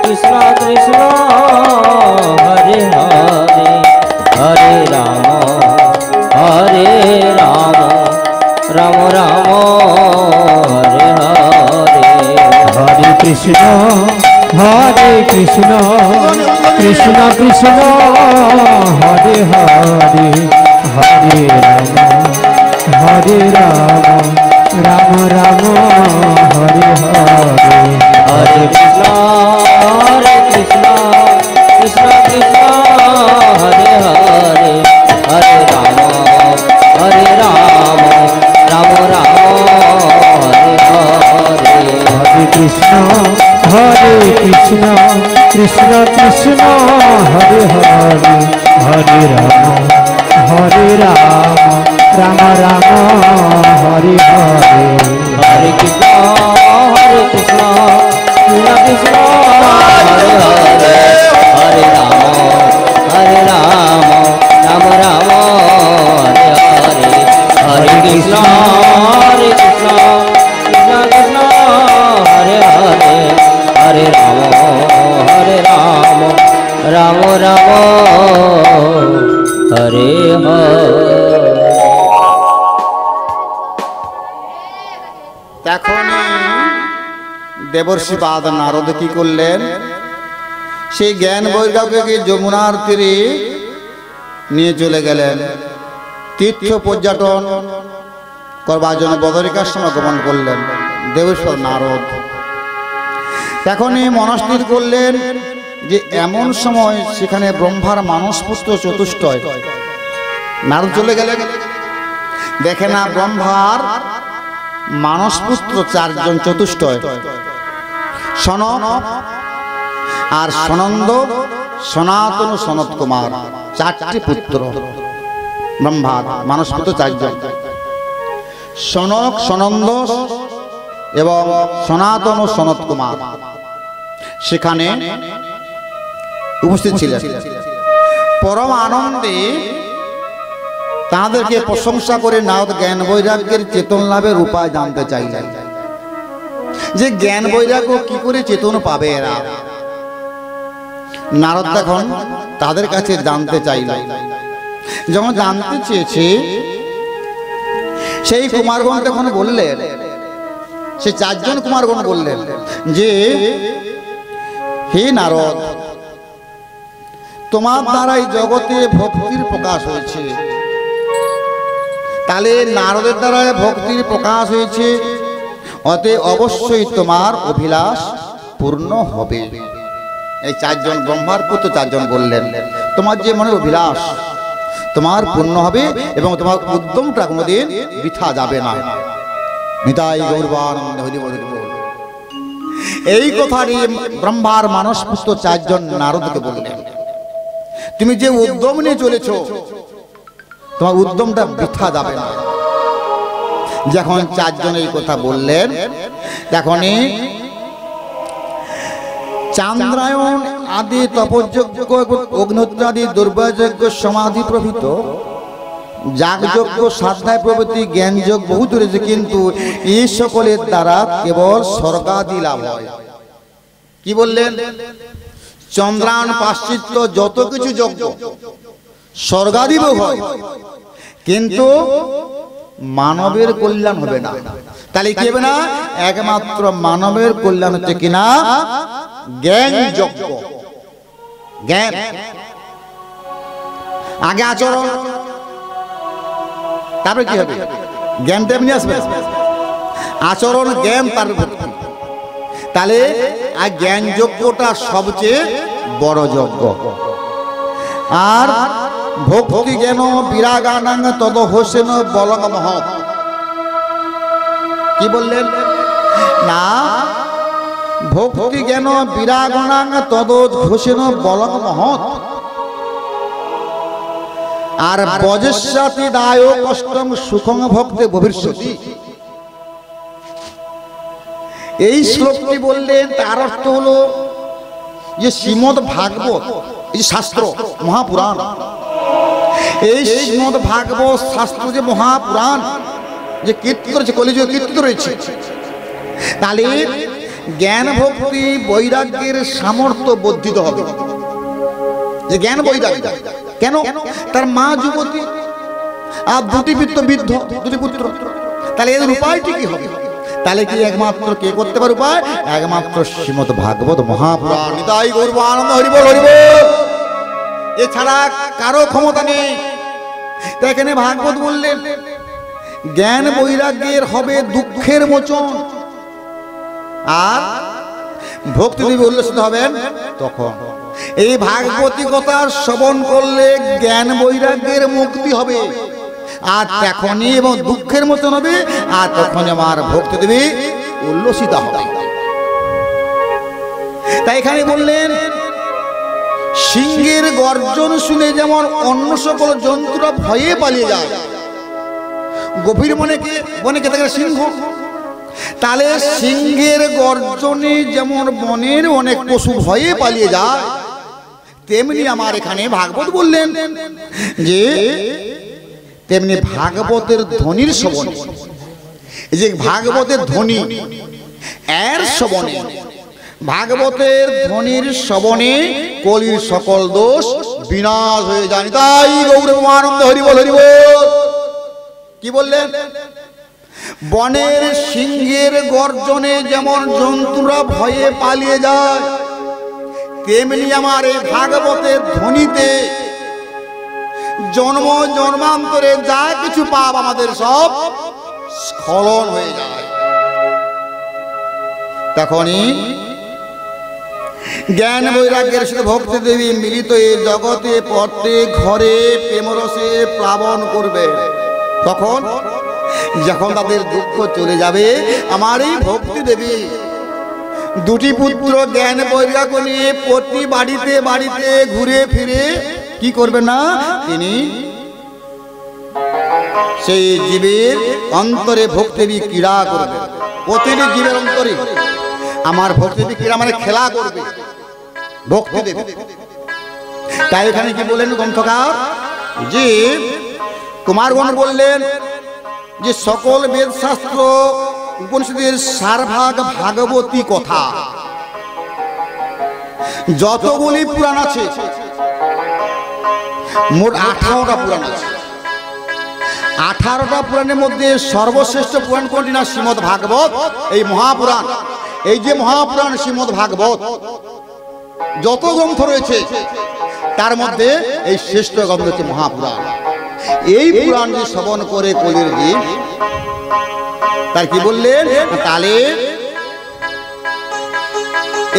কৃষ্ণ কৃষ্ণ হরে হরে হরে রাম রাম রাম হরে হরে হরে কৃষ্ণ কৃষ্ণ কৃষ্ণ হরে হরে হরে রাম রাম রাম হরে হরে হরে কৃষ্ণ কৃষ্ণ কৃষ্ণ হরে হরে হরে রাম রাম রাম হরে হরে হরে কৃষ্ণ কৃষ্ণ কৃষ্ণ হরে হরে হরে রাম রাম রাম হরে হরে হরে কৃষ্ণ কৃষ্ণ কৃষ্ণ হরে হরে হরে রাম রাম রাম হরে হরে হরে কৃষ্ণ কৃষ্ণ কৃষ্ণ হরে হরে হরে রাম রাম রাম হরে হরে তখনই দেবর্ষি বাদ নারদ কি করলেন, সেই জ্ঞান বৈরাগ্যকে যমুনার তীরে নিয়ে চলে গেলেন। তীর্থ পর্যটন করবার জন্য বদরিকাশ্রমে গমন করলেন দেবেশ্বর নারদ। তখনই মনস্থির করলেন যে এমন সময় সেখানে ব্রহ্মার মানসপুত্র চতুষ্টয়। নারদ চলে গেলেন, দেখে না ব্রহ্মার মানসপুত্র চারজন চতুষ্টয়, সনক আর সনন্দ, সনাতন, সনত কুমার, চারটি পুত্র ব্রহ্মার মানসপুত্র চারজন। সনক, সনন্দ এবং সনাতন ও সনত কুমার সেখানে উপস্থিত ছিলেন। পরম আনন্দে তাদেরকে প্রশংসা করে নারদ জ্ঞান বৈরাগ্যের চেতন লাভের উপায় জানতে চাইলেন, যে জ্ঞান বৈরাগ্য কি করে চেতন পাবে এরা। নারদ তখন তাদের কাছে জানতে চাইলেন। যখন জানতে চেয়েছে, সেই কুমারগণ তখন বললেন, সেই চারজন কুমারগণ বললেন যে হে নারদ, তোমার দ্বারাই জগতে ভক্তির প্রকাশ হয়েছে। তাহলে নারদের দ্বারা ভক্তির প্রকাশ হয়েছে, অতএব অবশ্যই তোমার অভিলাষ পূর্ণ হবে। এই চারজন ব্রহ্মার পুত্র চারজন বললেন, তোমার যে মনের অভিলাষ তোমার পূর্ণ হবে এবং তোমার উদ্যমটা কোনোদিন বৃথা যাবে না। নিতাই গৌরবানন্দ হরি বল। এই কথাটি ব্রহ্মার মানস পুত্র চারজন নারদকে বললেন, তুমি যে উদ্যম নিয়ে চলেছ তোমার উদ্যমটা বৃথা যাবে না। যখন চারজন এই কথা বললেন, তখনই চান্দ্রায়ণ আদি তপযজ্ঞ, অগ্নিহোত্রাদি, দুর্বাযজ্ঞ, সমাধি প্রভৃত যাগযজ্ঞ, সাধ্যায় প্রভৃতি জ্ঞানযোগ বহুত রয়েছে, কিন্তু এই সকলের দ্বারা কেবল স্বর্গাদি লাভ হয়। কি বললেন? চন্দ্রায়ণ পাশ্চিত্য যত কিছু যজ্ঞ স্বর্গাদি ভোগ হয়, কিন্তু মানবের কল্যাণ হবে না। তাহলে কি হবে না? একমাত্র মানবের কল্যাণ হচ্ছে কিনা জ্ঞান যজ্ঞ। জ্ঞান আগে আচরণ, তারপরে কি হবে? জ্ঞানটা এমনি আসবে, আচরণ জ্ঞান তার ভক্তি। তাহলে আর জ্ঞান যজ্ঞটা সবচেয়ে বড় যজ্ঞ। আর ভক্তি জ্ঞান বিরাগানাং তদ হোসেন বলং মহৎ। কি বললেন না? ভক্তি জ্ঞান বিরাগানাং তদ হোসেন বলং মহৎ। আর বজস্যাতি দায় কষ্টং সুখং ভক্তে ভবিষ্যতি। এই শ্লোকটি বললেন, তার অর্থ হলো যে শ্রীমদ ভাগবত, এই শাস্ত্র মহাপুরাণ, এই শ্রীমদ ভাগবত শাস্ত্র যে মহাপুরাণ, যে কীর্তি করেছে, কলিযুগে কীর্তি রয়েছে, তাহলে জ্ঞান ভক্তি বৈরাগ্যের সামর্থ্য বর্ধিত হবে। যে জ্ঞান বৈরাগ্য কেন? তার মা যুবতী আর দুটি বৃদ্ধ, দুটি পুত্র। তাহলে এর উপায়টি কি হবে? তাহলে কি একমাত্র কে করতে পারে উপায়? একমাত্র শ্রীমদ ভাগবত মহাপুরাণ। নিতাই গৌর আনন্দ হরি বল, হরি বল। এছাড়া কারো ক্ষমতা নেই। তো এখানে ভাগবত বললেন জ্ঞান বৈরাগ্যের হবে দুঃখের মোচন, আর ভক্তি দেবী উল্লসিত হবেন তখন। এই ভাগবতী কথা শ্রবণ করলে জ্ঞান বৈরাগ্যের মুক্তি হবে, আর তখনই এবং দুঃখের মোচন হবে, আর তখন আমার ভক্তি দেবী উল্লসিত হবে। তাই এখানে বললেন সিংহের গর্জন শুনে যেমন অন্য সকল জন্তুরা ভয়ে পালিয়ে যায়, গভীর বনে কে থাকে সিংহ, তাহলে সিংহের গর্জনে যেমন বনের অনেক পশু ভয়ে পালিয়ে যায়, তেমনি আমার এখানে ভাগবত বললেন যে তেমনি ভাগবতের ধ্বনির শ্রবণে, এই যে ভাগবতের ধ্বনি এর শ্রবণে, ভাগবতের ধ্বনির শ্রবণে কলির সকল দোষ বিনাশ হয়ে যায়। তাই গৌর আনন্দ হরি বল, হরি বল। কি বললেন? বনের সিংহের গর্জনে যেমন জন্তুরা ভয়ে পালিয়ে যায়, তেমনি আমার এই ভাগবতের ধ্বনিতে জন্ম জন্মান্তরে যা কিছু পাপ আমাদের সব স্খলন হয়ে যায়। তখনই জ্ঞান বৈরাগ্যের সাথে ভক্তি দেবী মিলিত এই জগতে প্রত্যেক ঘরে প্রেমরসে প্লাবন করবে। তখন যখন তাদের দুঃখ চলে যাবে, আমার এই ভক্তি দেবী দুটি পুত্র জ্ঞান বৈরাগ্য নিয়ে প্রতি বাড়িতে বাড়িতে ঘুরে ফিরে কি করবে না, তিনি সেই জীবের অন্তরে ভক্তিদেবী ক্রীড়া করবে। প্রতিটি জীবের অন্তরে আমার ভক্তিদেবী ক্রীড়া মানে খেলা করবে ভক্তিদেবী। তাই এখানে কি বললেন গ্রন্থকার? যে কুমারগণ বললেন যে সকল বেদ শাস্ত্র উপনিষদের সারভাগ ভাগবতী কথা, যতগুলি পুরাণ আছে মোট 18টা পুরাণ আছে। 18টা পুরাণের মধ্যে সর্বশ্রেষ্ঠ পুরাণ কোনটি না? শ্রীমদ ভাগবত, এই মহাপুরাণ। এই যে মহাপুরাণ শ্রীমদ ভাগবত, যত গ্রন্থ রয়েছে তার মধ্যে এই শ্রেষ্ঠ গ্রন্থ হচ্ছে মহাপুরাণ। এই পুরাণ যে শ্রবণ করে কলির জীব, তার কি বললেন? তাহলে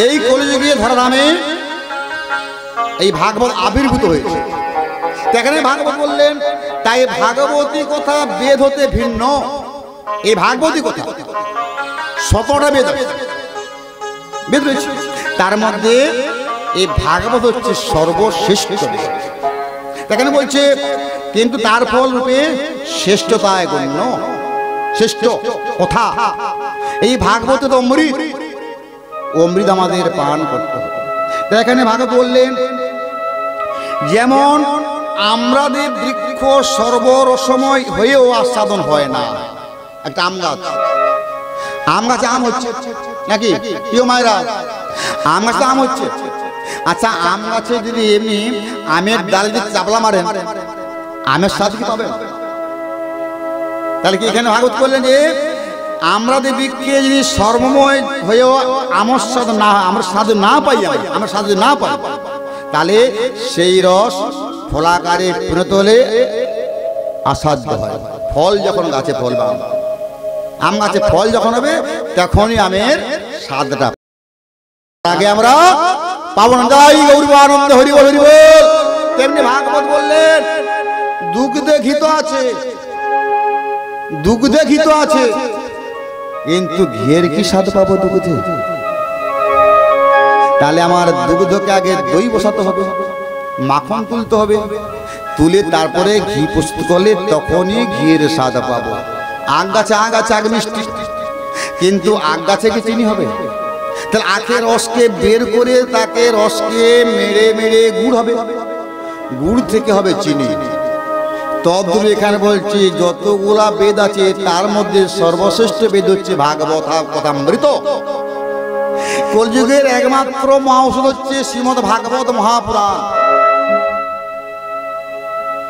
এই কলিযুগে ধরাধামে এই ভাগবত আবির্ভূত হয়েছে। সেখানে ভাগবত বললেন, তাই ভাগবতী কথা বেদ হতে ভিন্ন। এই ভাগবতী কথা 17টা বেদ রয়েছে, তার মধ্যে এই ভাগবত হচ্ছে সর্বশ্রেষ্ঠ। সেখানে বলছে কিন্তু তার ফল রূপে শ্রেষ্ঠতায় গণ্য, শ্রেষ্ঠ কথা। এই ভাগবত তো অমৃত, অমৃত আমাদের পান করতে হবে। এখানে ভাগবত বললেন যেমন আমরাদের বৃক্ষ সর্বরসময় হয়েও আস্বাদন হয় না। একটা আম গাছ, আম গাছে আম হচ্ছে নাকি প্রিয় মায়েরা? আম গাছে আম হচ্ছে। আচ্ছা, আম গাছে যদি এমনি আমের ডালে যদি চাপলা মারেন, আমের স্বাদ কি পাবেন? তাহলে কি এখানে ভাগবত করলেন যে আমরা বৃক্ষে যদি সর্বময় হয়েও আমার স্বাদ না, আমরা স্বাদ না পাই, আমরা স্বাদ না পাই, তাহলে সেই রস ফলাকারে পরিণত হলে আসাধ্য হয়, ফল যখন গাছে ফলবে, আম গাছে ফল যখন হবে তখনই আমের স্বাদটা আগে আমরা পাবো না। যাই গৌর আনন্দ হরি বল হরি বল। তেমনি ভাগবত বললেন দুগ্ধে ঘিত আছে, দুগ্ধে ঘিত আছে, কিন্তু ঘিয়ের কি স্বাদ পাবো দুগ্ধে? তাহলে আমার দুগ্ধকে আগে দই বসাতে হবে, মাখন তুলতে হবে, তুলে তারপরে ঘি প্রস্তুত করলে তখনই ঘিয়ের স্বাদ পাবো। আগ গাছে আগ মিষ্টি, কিন্তু আগ গাছে কি চিনি হবে? তাহলে আখের রসকে বের করে তাকে রসকে মেরে মেরে গুড় হবে, গুড় থেকে হবে চিনি। তদ্রূপ এখানে বলছি যতগুলা বেদ আছে তার মধ্যে সর্বশ্রেষ্ঠ বেদ হচ্ছে ভাগবত কথামৃত। কলিযুগের একমাত্র মহাঔষধ হচ্ছে শ্রীমদ্ ভাগবত মহাপুরাণ।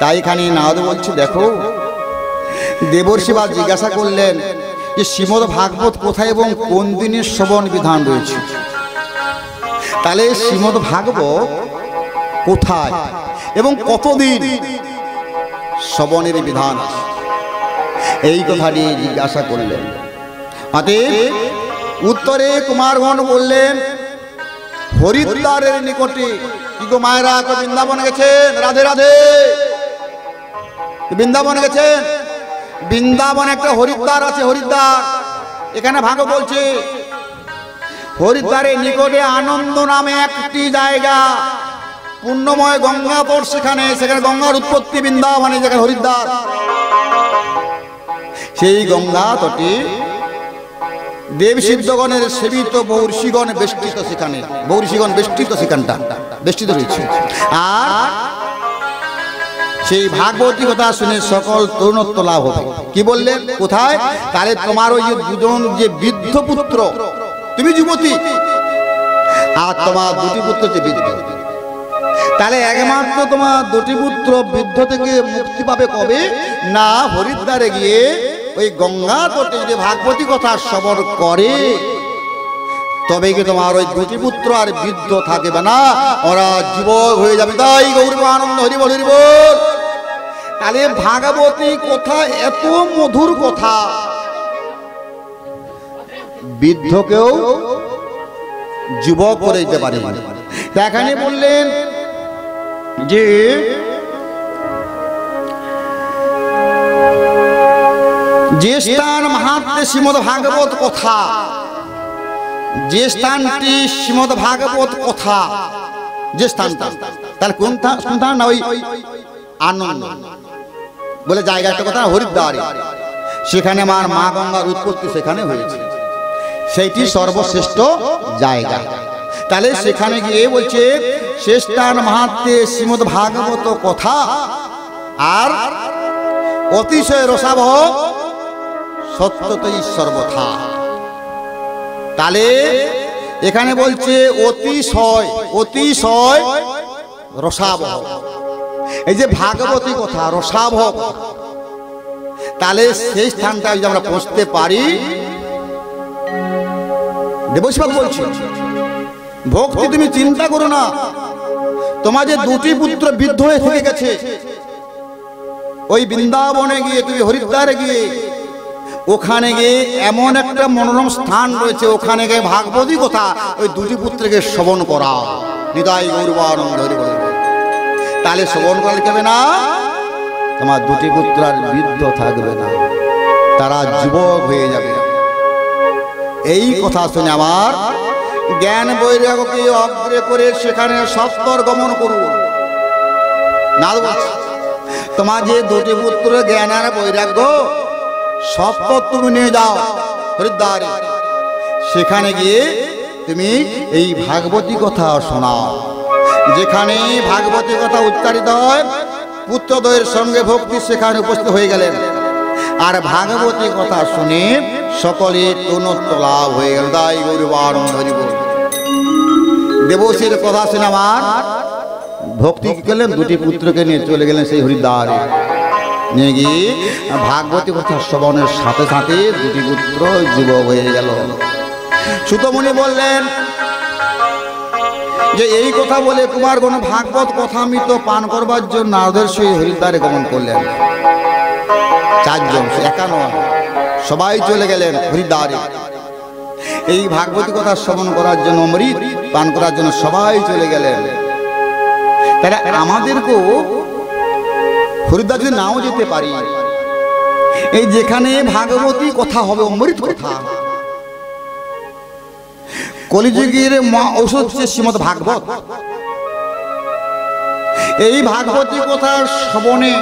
তাই এখানে নারদ বলছি, দেখো দেবর্ষিবা জিজ্ঞাসা করলেন যে শ্রীমদ্ ভাগবত কোথায় এবং কোন দিনের শ্রবণ বিধান রয়েছে। তাহলে শ্রীমদ্ ভাগবত কোথায় এবং কতদিন শ্রবণের বিধান, এই কথাটি জিজ্ঞাসা করলেন। অতএব উত্তরে কুমারগণ বললেন হরিদ্বারের নিকটে। কি গো মায়েরা, বৃন্দাবনে গেছেন? রাধে রাধে। বৃন্দাবনে গেছেন? বৃন্দাবনে একটা হরিদ্বার আছে, হরিদ্বার। এখানে ভাগ বলছে হরিদ্বারের নিকটে আনন্দ নামে একটি জায়গা, পুণ্যময় গঙ্গা পর সেখানে, সেখানে গঙ্গার উৎপত্তি বৃন্দাবনে, যেখানে হরিদ্বার। সেই গঙ্গা তটে দেবসিদ্ধগণের সেবিত বহুর্ষিগণ বেষ্টিত, সেখানে বহুর্ষিগণ বেষ্টিত, সেখানটা বেষ্টিত রয়েছে। আর সেই ভাগবতী কথা শুনে সকল তরুণত্ব লাভ হবে। কি বললেন? কোথায়? তাহলে তোমার ওই যে দুজন যে বৃদ্ধ পুত্র, তুমি যুবতী আর তোমার দুটি পুত্র যে বৃদ্ধ, তাহলে একমাত্র তোমার দুটি পুত্র বৃদ্ধ থেকে মুক্তি পাবে কবে? না হরিদ্বারে গিয়ে ওই গঙ্গা তটে যদি ভাগবতী কথা শ্রবণ করে, তবে কি তোমার ওই দুটি পুত্র আর বৃদ্ধ থাকবে না, ওরা যুবক হয়ে যাবে। তাই গৌর আনন্দ হরি বল হরি বল। তাহলে ভাগবতী কথা এত মধুর কথা, বৃদ্ধকেও যুবক করে দিতে পারে। এখানে বললেন যে যে স্থান মাহাত্ম্যে শ্রীমদ্ ভাগবত কথা, যে স্থানটি শ্রীমদ্ ভাগবত কথা, যে স্থানটা, তাহলে কোন স্থান? না ওই আনন্দ বলে জায়গা, একটা কথা হরিদ্বারে, সেখানে আমার মা গঙ্গার উৎপত্তি সেখানে হয়েছে, সেইটি সর্বশ্রেষ্ঠ জায়গা। তাহলে সেখানে গিয়ে বলছে সে স্থান মাহাত্ম্যে শ্রীমদ্ ভাগবত কথা আর অতিশয় রসাবহ সত্যতই সর্বথা। তাহলে এখানে বলছে অতিশয়, অতিশয় রসাবহ। এই যে ভাগবতী কথা রসাবহ, তাহলে সেই স্থানটা যদি আমরা পৌঁছতে পারি, দেবশিবাবু বলছি ভক্তি তুমি চিন্তা করো না। তোমার যে দুটি পুত্র বৃদ্ধ হয়ে থেকে গেছে, ওই বৃন্দাবনে গিয়ে তুমি হরিদ্বারে গিয়ে ওখানে গিয়ে এমন একটা মনোরম স্থান রয়েছে, ওখানে গিয়ে ভাগবতী কথা ওই দুটি পুত্রকে শ্রবণ করা। নিতাই গৌরবানন্দ হরি বল। তাহলে শ্রবণ করলে হবে না, তোমার দুটি পুত্র আর বৃদ্ধ থাকবে না, তারা যুবক হয়ে যাবে। এই কথা শুনে আমার জ্ঞান বৈরাগ্যকে অগ্রে করে সেখানে সত্তর গমন করুন। না তোমার যে দুটি পুত্র জ্ঞান আর বৈরাগ্য সত্তর তুমি নিয়ে যাও হরিদ্বারে, সেখানে গিয়ে তুমি এই ভাগবতী কথা শোনাও। যেখানে ভাগবতী কথা উচ্চারিত হয়, পুত্রদ্বয়ের সঙ্গে ভক্তি সেখানে উপস্থিত হয়ে গেলেন, আর ভাগবতী কথা শুনে সকলে তনুত্ব লাভ হয়ে গেল। তাই গৌরবানন্দ হরি বল। দেবশীর কথা শুনে আমার ভক্তি কি করলেন, দুটি পুত্রকে নিয়ে চলে গেলেন সেই হরিদ্বারে। নিয়ে গিয়ে ভাগবতী কথা শ্রবণের সাথে সাথে দুটি পুত্র যুবক হয়ে গেল। সুতমুনি বললেন যে এই কথা বলে কুমারগণ ভাগবত কথামৃত পান করবার জন্য নারদের সেই হরিদ্বারে গমন করলেন। চারজন, একা নয়, সবাই চলে গেলেন হরিদ্বারে। এই ভাগবতী কথা শ্রবণ করার জন্য, অমৃত পান করার জন্য সবাই চলে গেলেন। তারা আমাদেরকেও হরিদ্বার যদি নাও যেতে পারি, এই যেখানে ভাগবতী কথা হবে, অমৃত কথা, কলিযুগের ঔষধ হচ্ছে শ্রীমদ ভাগবত। এই ভাগবতী কথা শ্রবণে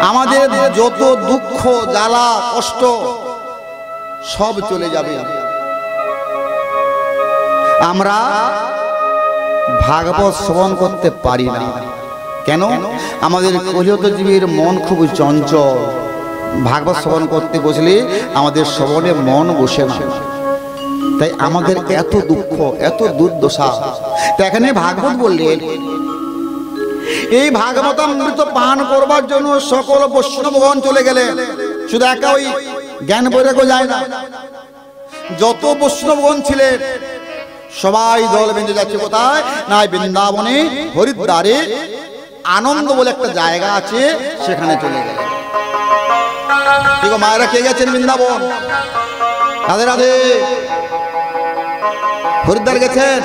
আমাদের যত দুঃখ জ্বালা কষ্ট সব চলে যাবে। আমরা ভাগবত শ্রবণ করতে পারি না কেন? আমাদের কলিযুগ জীবের মন খুব চঞ্চল। ভাগবত শ্রবণ করতে বসলে আমাদের শ্রবণে মন বসে না, তাই আমাদের এত দুঃখ, এত দুর্দশা। তো এখানে ভাগবত বললেন, এই ভাগবতামৃত পান করবার জন্য সকল বৈষ্ণবগণ চলে গেলেন। শুধু একা ওই জ্ঞান বৈরাগ্য যায় না, যত বৈষ্ণবগণ ছিলেন সবাই দল বেঁধে যাচ্ছে কোথায় না, বৃন্দাবনে হরিদ্বারে আনন্দ বলে একটা জায়গা আছে, সেখানে চলে গেলেন। ঠিক মায়েরা কে গেছেন বৃন্দাবন? রাধে রাধে। হরিদ্বার গেছেন?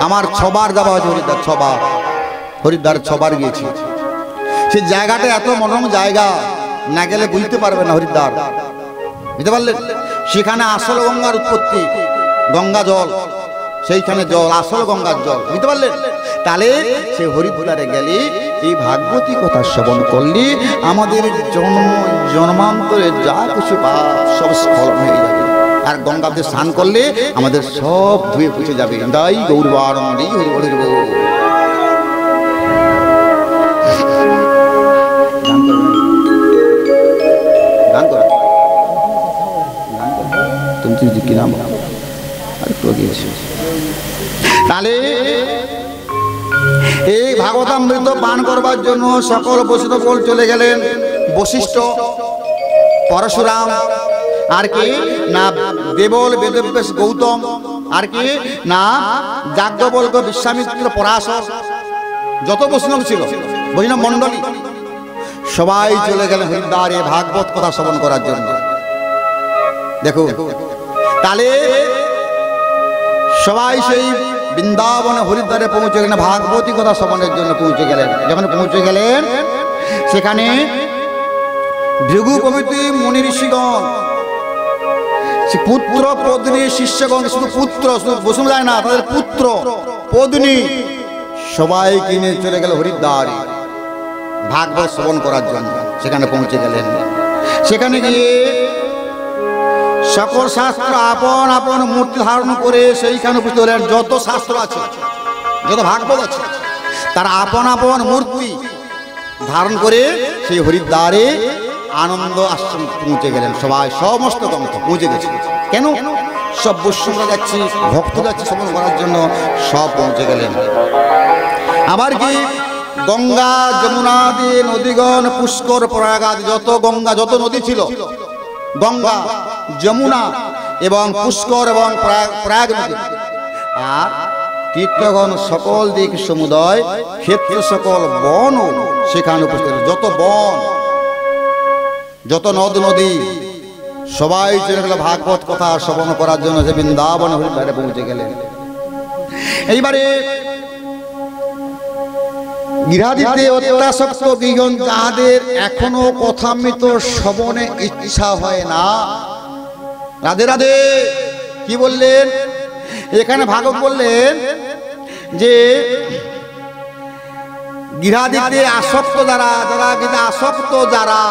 আমার 6 বার যাওয়া হয়েছে হরিদ্বার, 6 বার। হরিদ্বার 6 বার গিয়েছি। সেই জায়গাটা এত মনোরম জায়গা, না গেলে বুঝতে পারবে না হরিদ্বার। বুঝতে পারলেন? সেখানে আসল গঙ্গার উৎপত্তি, গঙ্গা জল, সেইখানে জল আসল গঙ্গার জল। বুঝতে পারলেন? তাহলে সেই হরিদ্বারে গেলে এই ভাগবতী কথা শ্রবণ করলে আমাদের জন্মান্তরে যা কিছু পাপ সব স্খলন হয়ে যাবে। আর গঙ্গাতে স্নান করলে আমাদের সব ধুয়ে পুছে যাবে। দাই গৌরবানন্দী হরি হরি বল। গান কর, তুমি কি নাম আর তো গিয়েছে। তাহলে এই ভাগবতামৃত পান করবার জন্য সকল বৈষ্ণবগণ চলে গেলেন। বশিষ্ঠ, পরশুরাম, আর কি না দেবল, বেদব্যাস, গৌতম, আর কি না যাজ্ঞবল্ক্য, বিশ্বামিত্র, পরাশর, যত বৈষ্ণব ছিল, বৈষ্ণব মণ্ডলী সবাই চলে গেলেন হরিদ্বারে ভাগবত কথা শ্রবণ করার জন্য। দেখো, তাহলে সবাই সেই বৃন্দাবনে হরিদ্বারে পৌঁছে গেলেন, ভাগবতী কথা শ্রবণের জন্য পৌঁছে গেলেন। যখন পৌঁছে গেলেন সেখানে ভৃগু প্রভৃতি মুনি ঋষিগণ, পুত্র পত্নী শিষ্যগণ, শুধু পুত্র, শুধু বসুন যায় না, তাদের পুত্র পত্নী সবাই কিনে চলে গেল হরিদ্বারে ভাগবত শ্রবণ করার জন্য। সেখানে পৌঁছে গেলেন। সেখানে গিয়ে সকল শাস্ত্র আপন আপন মূর্তি ধারণ করে সেইখানে উপস্থিত হলেন। যত শাস্ত্র আছে, যত ভাগবত আছে, তারা আপন আপন মূর্তি ধারণ করে সেই হরিদ্বারে আনন্দ আশ্রম পৌঁছে গেলেন। সবাই সমস্ত গ্রন্থ পৌঁছে গেছে। কেন? সব বৈষ্ণবরা যাচ্ছে, ভক্ত যাচ্ছে শ্রবণ করার জন্য, সব পৌঁছে গেলেন। আবার কি গঙ্গা, যমুনা আদি নদীগণ, পুষ্কর, প্রয়াগ আদি যত গঙ্গা, যত নদী ছিল, গঙ্গা, যমুনা এবং পুষ্কর এবং প্রয়াগ নদী, আর তীর্থগণ, সকল দিক সমুদয় ক্ষেত্র, সকল বন সেখানে উপস্থিত। যত বন, যত নদ নদী সবাই চলে গেল ভাগবত কথা শ্রবণ করার জন্য। যে বৃন্দাবন হরিদ্বারে পৌঁছে গেলেন। এইবারে গৃহাদিতে অত্যাসক্ত বিগণ, যাহাদের এখনো কথামৃত শ্রবণে ইচ্ছা হয় না। রাধে রাধে। কি বললেন এখানে? ভাগবত বললেন যে গৃহাদিতে আসক্ত যারা, আসক্ত যারা,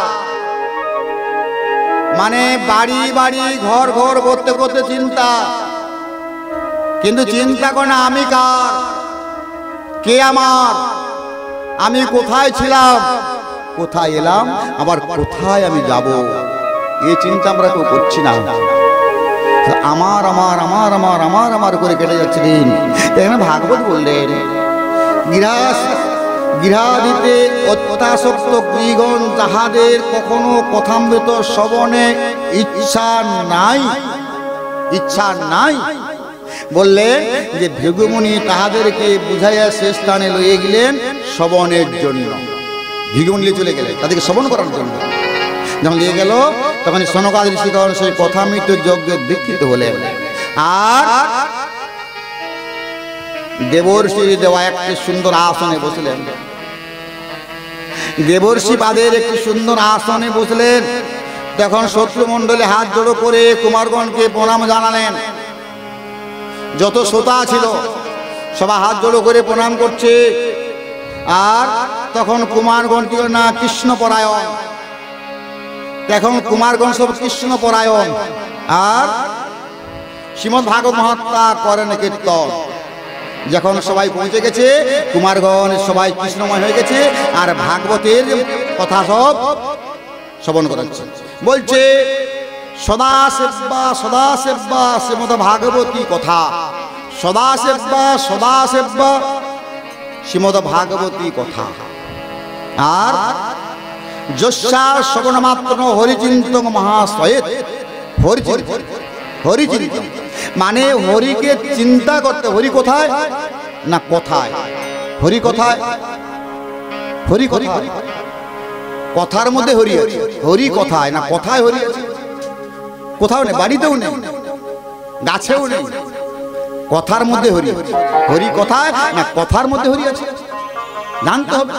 মানে বাড়ি বাড়ি ঘর ঘর করতে করতে চিন্তা, কিন্তু চিন্তা করে না আমি কার, কে আমার, আমি কোথায় ছিলাম, কোথায় এলাম, আবার কোথায় আমি যাব, এই চিন্তা আমরা কেউ করছি না। আমার আমার আমার আমার আমার আমার করে কেটে যাচ্ছে দিন। এখানে ভাগবত বললেন গৃহাদিতে অত্যাসক্ত গৃহগণ, যাহাদের কখনো কথামৃত শ্রবণে ইচ্ছা নাই, ইচ্ছা নাই, বললেন যে ভৃগুমুনি তাহাদেরকে বুঝাইয়া সে স্থানে লইয়ে গেলেন শ্রবণের জন্য। ভৃগুমুনি চলে গেলেন তাদেরকে শ্রবণ করার জন্য। যখন নিয়ে গেল তখন সনকাদি ঋষিগণ সেই কথামৃত যজ্ঞে দীক্ষিত হলেন। আর দেবর্ষি দেওয়া একটি সুন্দর আসনে বসলেন। দেবর্ষি বাদের একটি সুন্দর আসনে বসলেন। তখন শত্রুমণ্ডলে হাত জড়ো করে কুমারগণকে প্রণাম জানালেন। যত শ্রোতা ছিল সবাই হাত জড়ো করে প্রণাম করছে। আর তখন কুমারগণ কি না কৃষ্ণপরায়ণ, এখন কুমারগণ সব কৃষ্ণপরায়ণ। আর শ্রীমদ্ ভাগবত মহাত্মা করেন কীর্তন। যখন সবাই পৌঁছে গেছে কুমারগণ সবাই কৃষ্ণময় হয়ে গেছে আর ভাগবতের কথা সব শ্রবণ করাচ্ছে। বলছে সদা সেব্বা সদা সেব্বা শ্রীমদ্ ভাগবতী কথা, সদা সেব্বা শ্রীমদ্ ভাগবতী কথা। আর যস্যার শ্রবণ মাত্র হরিচিন্তন মহাশয়েত, হরিচিন্তন মানে হরিকে চিন্তা করতে। হরি কোথায় না কথায়, হরি কোথায়, হরি কোথায়, কথার মধ্যে হরি আছে। হরি কোথায় না কথায় হরি আছে। কোথাও নেই, বাড়িতেও নেই, গাছেও নেই, কথার মধ্যে হরি। হরি কোথায় না কথার মধ্যে হরি আছে, জানতে হবে।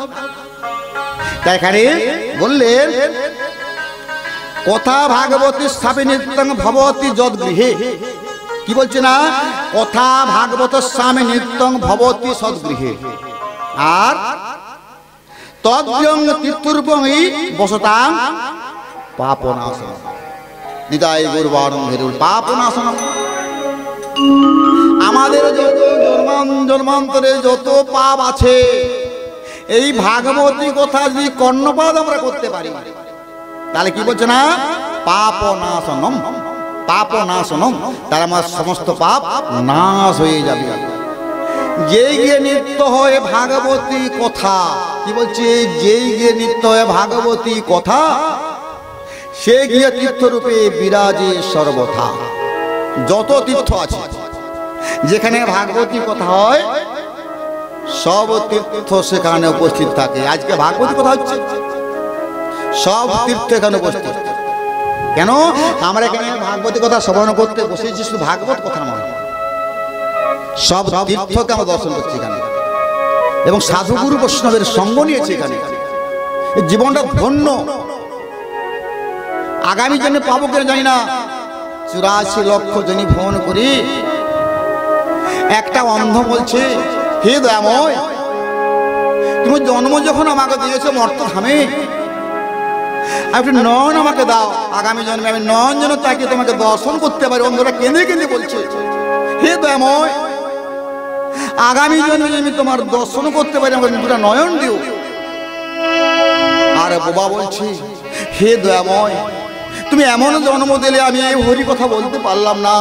তাই এখানে বললেন কথা ভাগবতী স্থাপিনিত্যং ভবতি যদ গৃহে। কি বলছে না কথা ভাগবত স্বামী নিত্যং ভবতি সদ্গৃহে। আর তদ্যং তীর্থরূপমই বসতাং পাপনাশনম। নিতাই গৌরবানন্দ হরিবল। পাপনাশনম আমাদের যত জন্মান্তরে যত পাপ আছে এই ভাগবতী কথা যদি কর্ণপাত আমরা করতে পারি তাহলে কি বলছে না পাপনাশনম, পাপনাশনম, তার আমার সমস্ত পাপ নাশ হয়ে যাবে। যেই গিয়ে নিত্য হয় ভাগবতী কথা, কি বলছে যেই গিয়ে নিত্য হয় ভাগবতী কথা সে গিয়ে তীর্থরূপে বিরাজে সর্বথা। যত তীর্থ আছে যেখানে ভাগবতী কথা হয় সব তীর্থ সেখানে উপস্থিত থাকে। আজকে ভাগবতী কথা হচ্ছে, সব তীর্থ এখানে উপস্থিত। কেন আমরা এখানে ভাগবতী কথা শ্রবণ করতে বসেছি, শুধু ভাগবত কথা নয়, সব তীর্থকে আমরা দর্শন করছি এখানে এবং সাধুগুরু বৈষ্ণবের সঙ্গ নিয়েছি এখানে। এই জীবনটা ধন্য। আগামী জন্মে পাবো কেন জানি না। 84 লক্ষ জনি ভ্রমণ করি একটা অন্ধ বলছে হে দয়াময় তুমি জন্ম যখন আমাকে দিয়েছো মর্তধামে একটু নয়ন আমাকে দাও, আগামী জন্মে আমি নয়ন যেন তাকে তোমাকে দর্শন করতে পারি। অন্ধরা কেঁদে কেঁদে বলছে হে দয়াময় আগামী জন্মে আমি তোমার দর্শন করতে পারি, আমাকে দুটা নয়ন দিও। আর বাবা বলছি হে দয়াময় তুমি এমন জন্ম দিলে আমি এই হরি কথা বলতে পারলাম না,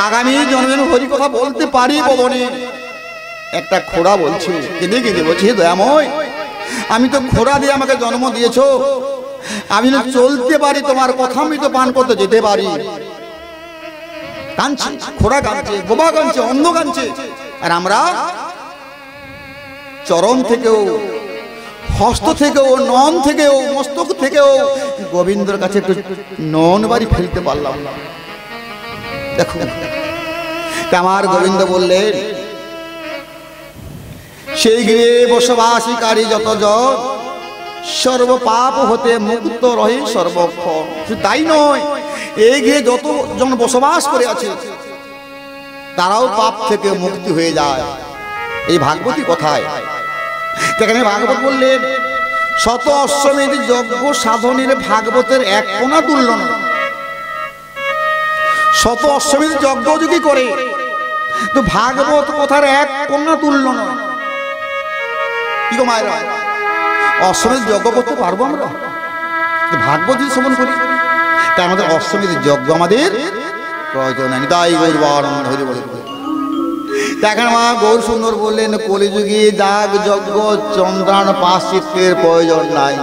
আগামী জন্মে হরি কথা বলতে পারি বলনে। একটা খোড়া বলছে কেঁদে কেঁদে বলছি হে দয়াময় আমি তো খোড়া দিয়ে আমাকে জন্ম দিয়েছো, আমি না চলতে পারি তোমার কথা আমি তো পান করতে যেতে পারি। কাঁদছে, খোড়া কাঁদছে, বোবা কাঁদছে, অন্ধ কাঁদছে। আর আমরা চরণ থেকেও হস্ত থেকেও নন থেকেও মস্তক থেকেও গোবিন্দর কাছে একটু নন বাড়ি ফেলতে পারলাম না। দেখো আমার গোবিন্দ বললেন সেই গৃহে বসবাসীকারী যত জন সর্ব পাপ হতে মুক্ত রহে সর্বক্ষণ। শুধু তাই নয় এই গৃহে যত জন বসবাস করে আছে তারাও পাপ থেকে মুক্তি হয়ে যায় এই ভাগবতী কথায়। সেখানে ভাগবত বললেন শত অশ্বমেধ যজ্ঞ সাধনের ভাগবতের এক কোণা তুল্য না। শত অশ্বমেধ যজ্ঞ যদি করে তো ভাগবত কথার এক কোণা তুল্য না। কি গো মায়েরা অশ্বমেধ যজ্ঞ করতে পারবো আমরা ভাগবত যদি শ্রবণ করি? তাই আমাদের অশ্বমেধ যজ্ঞ আমাদের প্রয়োজন নেই। তাই গৌরবানন্দ হরি বলে দেখেন মা গৌর সুন্দর বললেন কলিযুগে যাগ যজ্ঞ চন্দ্রান পাশ্চিত্যের প্রয়োজন নাই,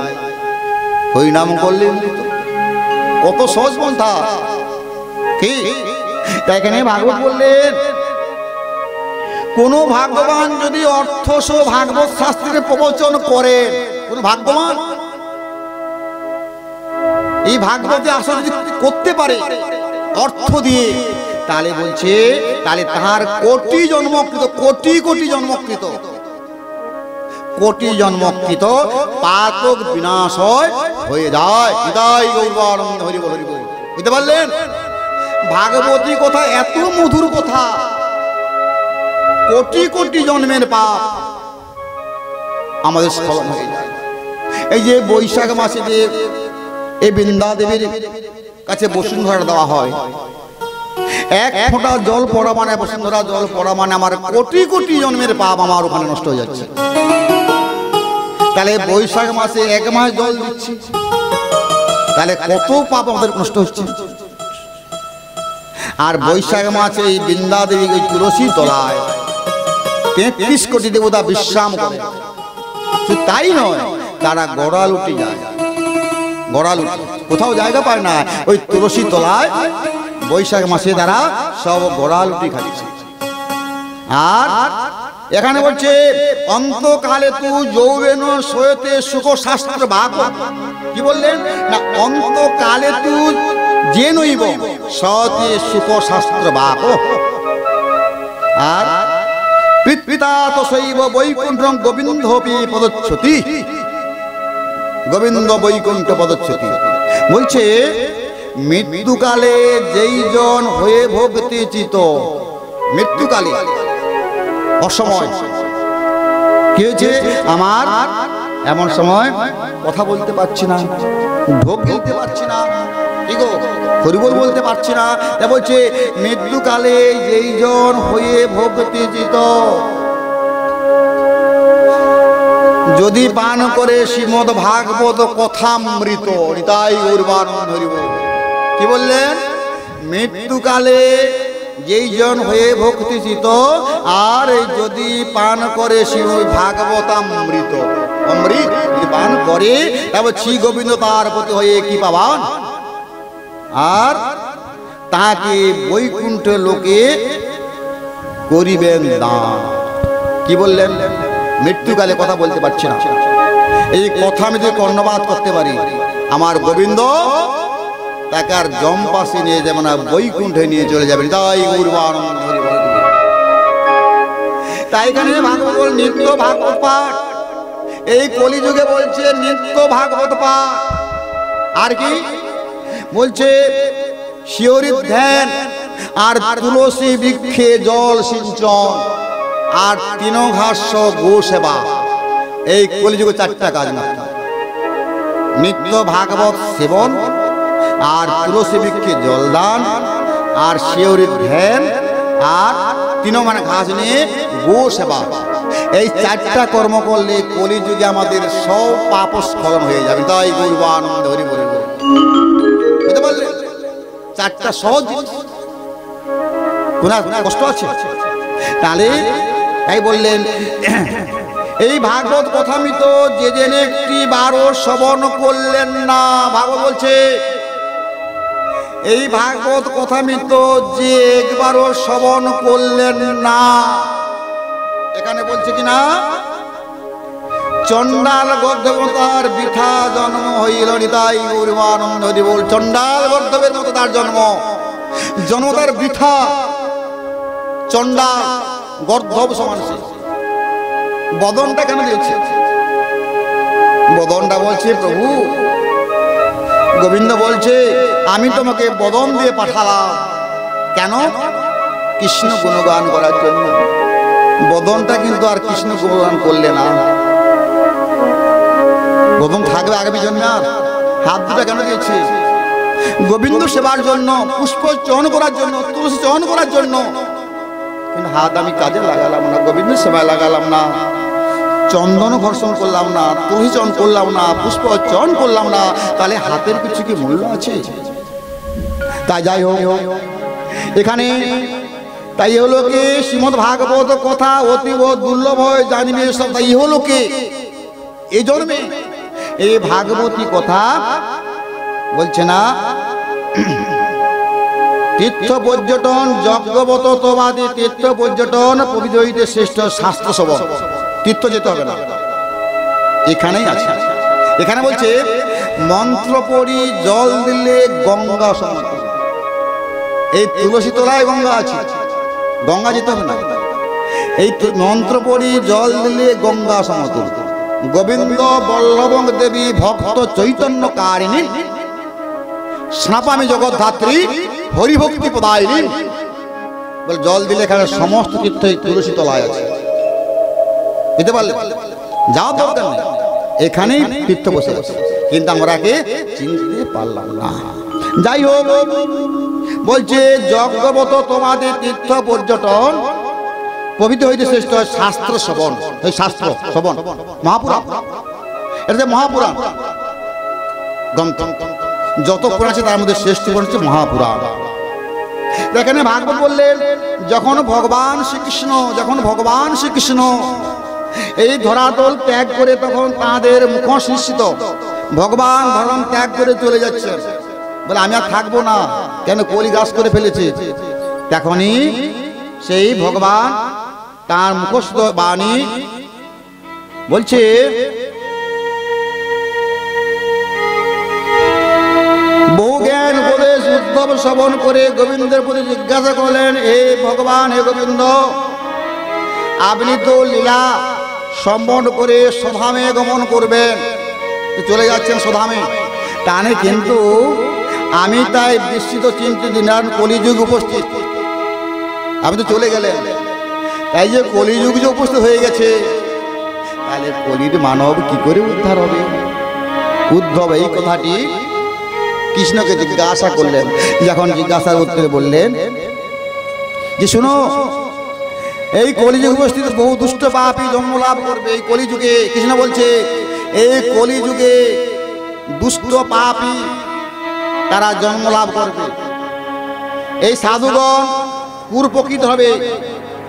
হরিনাম করলেন। কত সহজ পন্থা কি তাই এখানে ভাগবত বললেন, কোন ভাগ্যবান যদি অর্থসহ ভাগবত শাস্ত্রের প্রবচন করে, কোন ভাগ্যবান এই ভাগবতে আসলে যদি করতে পারে অর্থ দিয়ে, তাহলে বলছে তাহলে তাহার কোটি জন্মকৃত, কোটি কোটি জন্মকৃত, কোটি জন্মকৃত পাতক বিনাশয় হয়ে যায়। হৃদয় গৌরবানন্দ হরি বল, হরি বল। বুঝতে পারলেন? ভাগবতী কথা এত মধুর কথা, কোটি কোটি জন্মের পাপ আমাদের স্মরণ হয়ে যায়। এই যে বৈশাখ মাসে যে এই বৃন্দা দেবীর কাছে বসুন্ধরা দেওয়া হয়, এক ফোঁটা জল পড়া মানে, বসুন্ধরা জল পড়া মানে আমার কোটি কোটি জন্মের পাপ আমার ওখানে নষ্ট হয়ে যাচ্ছে। তাহলে বৈশাখ মাসে এক মাস জল দিচ্ছি, তাহলে কত পাপ আমাদের নষ্ট হচ্ছে। আর বৈশাখ মাসে এই বৃন্দা দেবী ওই তুলসী তলায় 33 কোটি দেবতা বিশ্রাম করে। তাই নয়, তারা গড়াল উঠে যায়, গড়াল উঠে কোথাও জায়গা পায় না, ওই তুলসী তলায় বৈশাখ মাসে তারা সব গড়াল উঠে খাচ্ছে। আর এখানে বলছে অন্তকালে তু যৌবেন সয়তে সুখ শাস্ত্র ভাগ। কি বললেন না, অন্তকালে তু যে নইব সতে সুখ শাস্ত্র ভাগ। আর পিতা তো শৈব বৈকুণ্ঠ গোবিন্দপি পদচ্ছতি, গোবিন্দ বৈকুণ্ঠ পদচ্ছতি। বলছে মৃত্যুকালে যেই জন হয়ে ভক্তি চিত, মৃত্যুকালে অসময় কি হয়েছে আমার, এমন সময় কথা বলতে পারছি না, ঢোক গিলতে পারছি না, কি গো হরিবল বলতে পারছি না। তা বলছে মৃত্যুকালে যেই জন হয়ে ভক্তি চিত যদি পান করে শ্রীমদ ভাগবত কথামৃত, নিতাই গৌরবানন্দ হরি বল। কি বললেন? মৃত্যুকালে যেই জন হয়ে ভক্তি চিত আর যদি পান করে শ্রীমদ ভাগবতামৃত, অমৃত যদি পান করে, তারপর শ্রী গোবিন্দ তার প্রতি হয়ে কি পাবান, আর তাকে বৈকুণ্ঠ লোকে করিবেন দান। কি বললেন? মৃত্যুকালে কথা বলতে পারছি না, এই কথা আমি যদি কর্ণপাত করতে পারি, আমার গোবিন্দ তাকে আর জম্পাসে নিয়ে যাবে না, বৈকুণ্ঠে নিয়ে চলে যাবেন। তাই গৌরবানন্দ হরি বল। তাই এখানে ভাগবত নিত্য ভাগবত পাঠ, এই কলিযুগে বলছে নিত্য ভাগবত পাঠ। আর কি বলছে? শিওরি ধ্যান, আর তুলসী বৃক্ষে জল সিঞ্চন, আর তৃণঘাস্য গো সেবা। এই কলিযুগে 4টা কাজ না, নিত্য ভাগবত সেবন, আর তুলসী বৃক্ষে জলদান, আর শিওরি ধ্যান, আর তৃণ মানে ঘাস নিয়ে গো সেবা। এই 4টা কর্ম করলে কলিযুগে আমাদের সব পাপ স্খলন হয়ে যাবে। তাই গৌরবানন্দ হরি বল। বুঝতে পারলেন? 4টা সহজ জিনিস, কোন কষ্ট আছে? তাহলে তাই বললেন এই ভাগবত কথামৃত যে জেনে একটি বারো শ্রবণ করলেন না। ভাগবত বলছে এই ভাগবত কথামৃত যে একবারও শ্রবণ করলেন না, এখানে বলছে কিনা চণ্ডাল গর্ধবতার বৃথা জন্ম হইল। নিতাই গৌরবানন্দ হরি বল। চণ্ডাল গর্ধবের মতো তার জন্ম, জন্মতার বৃথা। চণ্ডাল গর্ধব সমান। বদনটা কেন দিয়েছে? বদনটা বলছে প্রভু গোবিন্দ বলছে আমি তোমাকে বদন দিয়ে পাঠালাম কেন? কৃষ্ণ গুণগান করার জন্য। বদনটা কিন্তু আর কৃষ্ণ গুণগান করলে না, বদন থাকবে আগামী জন্মে। আর হাত দুটা কেন দিয়েছে? গোবিন্দ সেবার জন্য, পুষ্প চয়ন করার জন্য, তুলসী চয়ন করার জন্য। কিন্তু হাত আমি কাজে লাগালাম না, গোবিন্দ সেবায় লাগালাম না, চন্দন ঘর্ষণ করলাম না, তুলসী চয়ন করলাম না, পুষ্প চয়ন করলাম না, তাহলে হাতের কিছু কি মূল্য আছে? তাই যাই হোক এখানে তাই হলো কি শ্রীমদ ভাগবত কথা অতীব দুর্লভ হয় জানিবে সব। তাই হলো কি এই জন্মে এই ভাগবতী কথা বলছে না তীর্থ পর্যটন যজ্ঞবত তোবাদি তীর্থ পর্যটন পবিত্র হইতে শ্রেষ্ঠ শাস্ত্র শ্রবণ। তীর্থ যেতে হবে না, এখানেই আছে। এখানে বলছে মন্ত্র পড়ি জল দিলে গঙ্গা সমতুল্য। এই তুলসী তলায় গঙ্গা আছে, গঙ্গা যেতে হবে না। এই মন্ত্র পড়ি জল দিলে গঙ্গা সমতুল্য। গোবিন্দ বল্লভং দেবী ভক্ত চৈতন্য কারিণী স্নাপামি জগদ্ধাত্রী হরিভক্তি প্রদায়িনী। বলে জল দিলে এখানে সমস্ত তীর্থ তুলসী তলায় আছে, যেতে পারলে যাও দরকার নেই, এখানেই তীর্থ বসে আছে, কিন্তু আমরা কে চিনতে পারলাম না। যাই হোক, বলছে যজ্ঞবত তোমাদের তীর্থ পর্যটন পবিত্র হইতে শ্রেষ্ঠ শাস্ত্র শ্রবণ। এই শাস্ত্র শ্রবণ মহাপুরাণ, এটা যে মহাপুরাণ গ্রন্থ, যত পুরাণ আছে তার মধ্যে শ্রেষ্ঠ হচ্ছে মহাপুরাণ। এখানে ভাগবত বললেন যখন ভগবান শ্রীকৃষ্ণ এই ধরাতল ত্যাগ করে তখন তাদের মুখ শিষ্যিত ভগবান ধর্ম ত্যাগ করে চলে যাচ্ছে, বলে আমি আর থাকবো না, কেন কলি গ্রাস করে ফেলেছে। তখনই সেই ভগবান তার মুখস্থ বাণী বলছে বহু জ্ঞান উপদেশ উদ্ধব শ্রবণ করে গোবিন্দের প্রতি জিজ্ঞাসা করলেন, হে ভগবান, হে গোবিন্দ, আপনি তো লীলা সম্পন্ন করে স্বধামে গমন করবেন, চলে যাচ্ছেন স্বধামে টানে, কিন্তু আমি তাই বিস্মিত চিন্তিত দিনান কলিযুগ উপস্থিত। আপনি তো চলে গেলেন, তাই যে কলিযুগ যে উপস্থিত হয়ে গেছে, তাহলে কলির মানব কি করে উদ্ধার হবে? উদ্ধব এই কথাটি কৃষ্ণকে জিজ্ঞাসা করলেন। যখন জিজ্ঞাসার উত্তরে বললেন যে শুনো, এই কলিযুগ উপস্থিত বহু দুষ্ট পাপী জন্ম লাভ করবে। এই কলিযুগে কৃষ্ণ বলছে এই কলিযুগে দুষ্ট পাপী তারা জন্ম লাভ করবে। এই সাধুগণ পুরপকৃত হবে,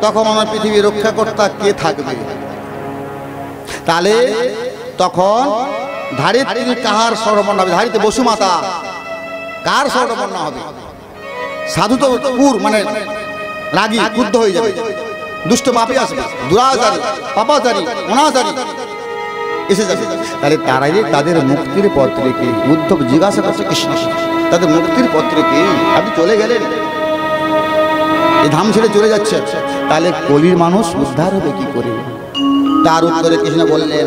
তখন আমার পৃথিবীর রক্ষাকর্তা কে থাকবে? তাহলে তখন ধারিত্রী কাহার স্বরবর্ণ হবে? ধারিত্রী বসুমাতা কার স্বরবর্ণ হবে? সাধু তো পুর মানে রাগী ক্রুদ্ধ হয়ে যাবে, দুষ্ট পাপী আসবে, দুরাচারী পাপাচারী অনাচারী এসে যাবে। তাহলে তারাই তাদের মুক্তির পত্রে কি? উদ্ধব জিজ্ঞাসা করছে কৃষ্ণ, তাদের মুক্তির পত্রে কি? আপনি চলে গেলেন, এই ধাম ছেড়ে চলে যাচ্ছে, তাহলে কলির মানুষ উদ্ধার হবে কি করে? তার উত্তরে কৃষ্ণ বললেন,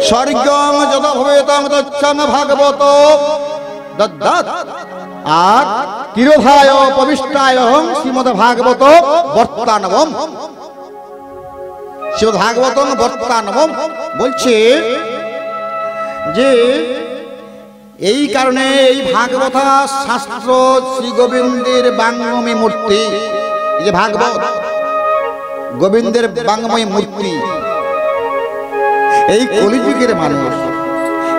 স্বর্গং যত ভবেতং তচ্ছং ভাগবত দদ্দাৎ আর তিরোধায় পবিষ্টায় শ্রীমদ ভাগবত বর্তানবম। শ্রীমদ ভাগবতং বর্তানবম বলছে যে এই কারণে এই ভাগবত শাস্ত্র শ্রী গোবিন্দের বাঙ্গময়ী মূর্তি, এই যে ভাগবত গোবিন্দের বাঙ্গময়ী মূর্তি, এই কলিযুগের মানুষ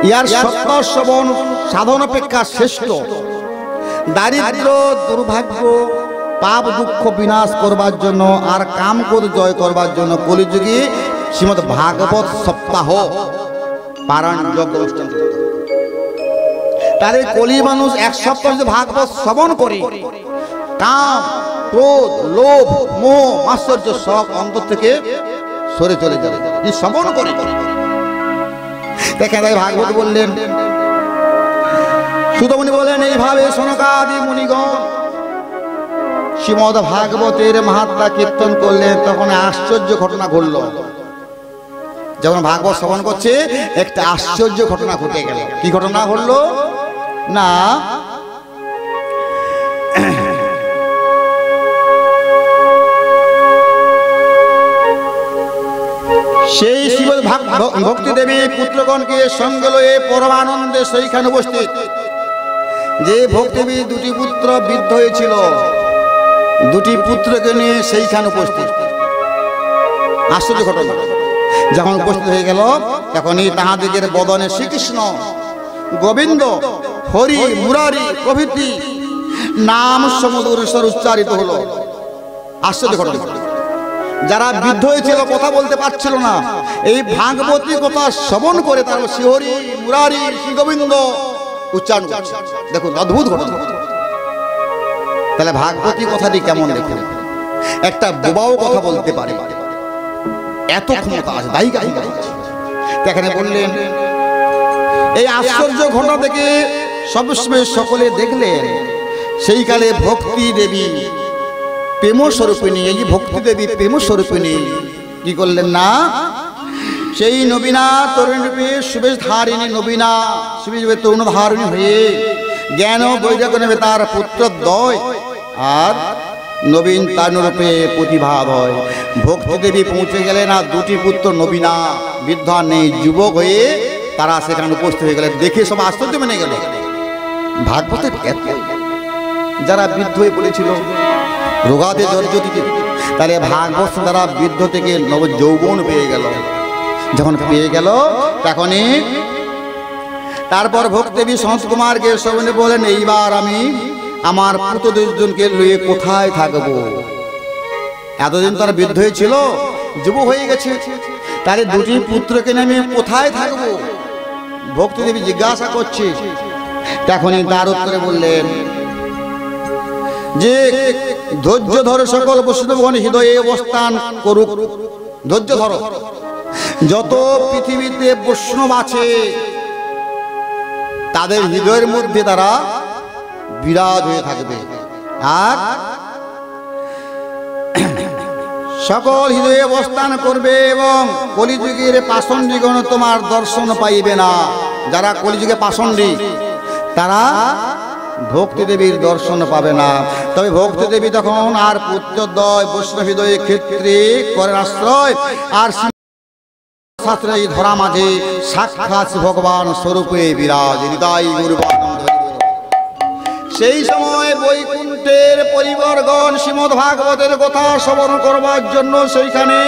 ইয়ার সত্য শ্রবণ সাধন অপেক্ষা শ্রেষ্ঠ। দারিদ্র দুর্ভাগ্য পাপ দুঃখ বিনাশ করবার জন্য আর কাম ক্রোধ জয় করবার জন্য কলিযুগে শ্রীমদ ভাগবত সপ্তাহ পারায়ণ যজ্ঞ অনুষ্ঠান। তাদের কলি মানুষ এক সপ্তাহ যদি ভাগবত শ্রবণ করে, কাম ক্রোধ লোভ মোহ মাৎসর্য সব অন্তর থেকে সরে চলে যাবে, শ্রবণ করে। দেখেন তাই ভাগবত বললেন, সুতমুনি বলেন এইভাবে সনকাদি মুনিগণ শ্রীমদ ভাগবতের মাহাত্ম্য কীর্তন করলেন। তখন আশ্চর্য ঘটনা ঘটল। যখন ভাগবত শ্রবণ করছে একটা আশ্চর্য ঘটনা ঘটে গেল। কি ঘটনা ঘটলো না, সেই শিব ভক্তি দেবী পুত্রগণকে সঙ্গে লয়ে পরমানন্দে সেইখানে উপস্থিত। যে ভক্তিদেবী দুটি পুত্র বৃদ্ধ হয়েছিল, দুটি পুত্রকে নিয়ে সেইখানে উপস্থিত। আশ্চর্য ঘটনা। যখন উপস্থিত হয়ে গেল, তখনই তাহাদিগের বদনে শ্রীকৃষ্ণ গোবিন্দ হরি মুরারি প্রভৃতি নাম সমুদর ঈশ্বর উচ্চারিত হলো। আশ্চর্য ঘটনা। যারা বৃদ্ধ হয়েছিল, কথা বলতে পারছিল না, এই ভাগবতী কথা শ্রবণ করে তার শ্রীহরি মুরারি শ্রী গোবিন্দ উচ্চারণ করছে। দেখুন অদ্ভুত ঘটনা। তাহলে ভাগবতী কথাটি কেমন দেখুন, একটা বোবাও কথা বলতে পারে, এত ক্ষমতা আছে, দায়িকা আছে। এখানে বললেন এই আশ্চর্য ঘটনা থেকে সবসময় সকলে দেখলেন সেই কালে ভক্তি দেবী প্রেম স্বরূপিণী, এই ভক্তি দেবী প্রেম স্বরূপিণী কি করলেন না, সেই নবীনা তরুণ রূপে সুবেশ ধারিণী নবীনা সুবেশ তরুণ ধারিণী হয়ে জ্ঞান বৈরাগ্য নেবে তার পুত্রদ্বয় আর নবীন তারুণরূপে প্রতিভাব হয়। ভক্তি দেবী পৌঁছে গেলেন আর দুটি পুত্র নবীনা বৃদ্ধা নেই যুবক হয়ে তারা সেখানে উপস্থিত হয়ে গেলেন। দেখে সব আশ্চর্য মেনে গেল। ভাগবতের এত যারা বৃদ্ধ হয়ে পড়েছিল রোগাতে জর্জরিত, তাহলে ভাগবত তারা বৃদ্ধ থেকে নব যৌবন পেয়ে গেল। যখন পেয়ে গেল তখনই তারপর ভক্তদেবী সন্ত কুমারকে সবনে বলেন এইবার আমি আমার পুত্র দুজনকে লইয়ে কোথায় থাকবো। এতদিন তারা বৃদ্ধ হয়েছিল, যুবক হয়ে গেছে, তাহলে দুটি পুত্রকে নিয়ে আমি কোথায় থাকবো। ভক্তদেবী জিজ্ঞাসা করছে, তখনই তার উত্তরে বললেন যে ধৈর্য ধরো সকল বৈষ্ণবগণ হৃদয়ে অবস্থান করুক। ধৈর্য ধরো, যত পৃথিবীতে বৈষ্ণব আছে তাদের হৃদয়ের মধ্যে তারা বিরাজ হয়ে থাকবে আর সকল হৃদয়ে অবস্থান করবে এবং কলিযুগের পাষণ্ডীগণ তোমার দর্শন পাইবে না। যারা কলিযুগে পাষণ্ডী তারা ভক্তি দেবীর দর্শন পাবে না। তবে ভক্তি দেবী তখন আর পুত্রদ্বয় বৈষ্ণব হৃদয়ে ক্ষেত্রে করেন আশ্রয় আর শাস্ত্রে এই ধরা মাঝে সাক্ষাৎ ভগবান স্বরূপে বিরাজ। হৃদয় গুরু সেই সময় বৈকুণ্ঠের পরিবর্গণ শ্রীমদ ভাগবতের কথা শ্রবণ করবার জন্য সেইখানে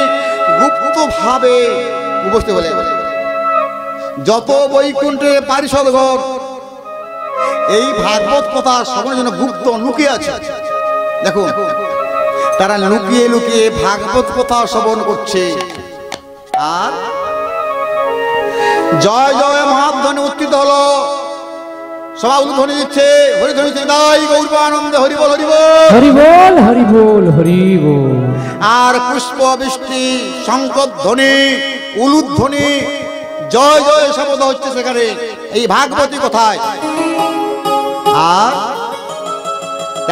গুপ্তভাবে উপস্থিত হলেন। যত বৈকুণ্ঠের পারিষদগণ এই ভাগবত কথা শ্রবণের জন্য গুপ্ত লুকিয়ে আছে। দেখুন তারা লুকিয়ে লুকিয়ে ভাগবত কথা শ্রবণ করছে আর জয় জয় মহাধ্বনি উত্থিত হলো, সবাই উদ্ধ্বনি দিচ্ছে, হরিধ্বনি দাই গৌরবানন্দে হরি বল হরি বল হরি বল হরি বল হরি বল। আর পুষ্প বৃষ্টি শঙ্খধ্বনি উলুধ্বনি জয় জয় শব্দ হচ্ছে সেখানে এই ভাগবতী কথায়। আর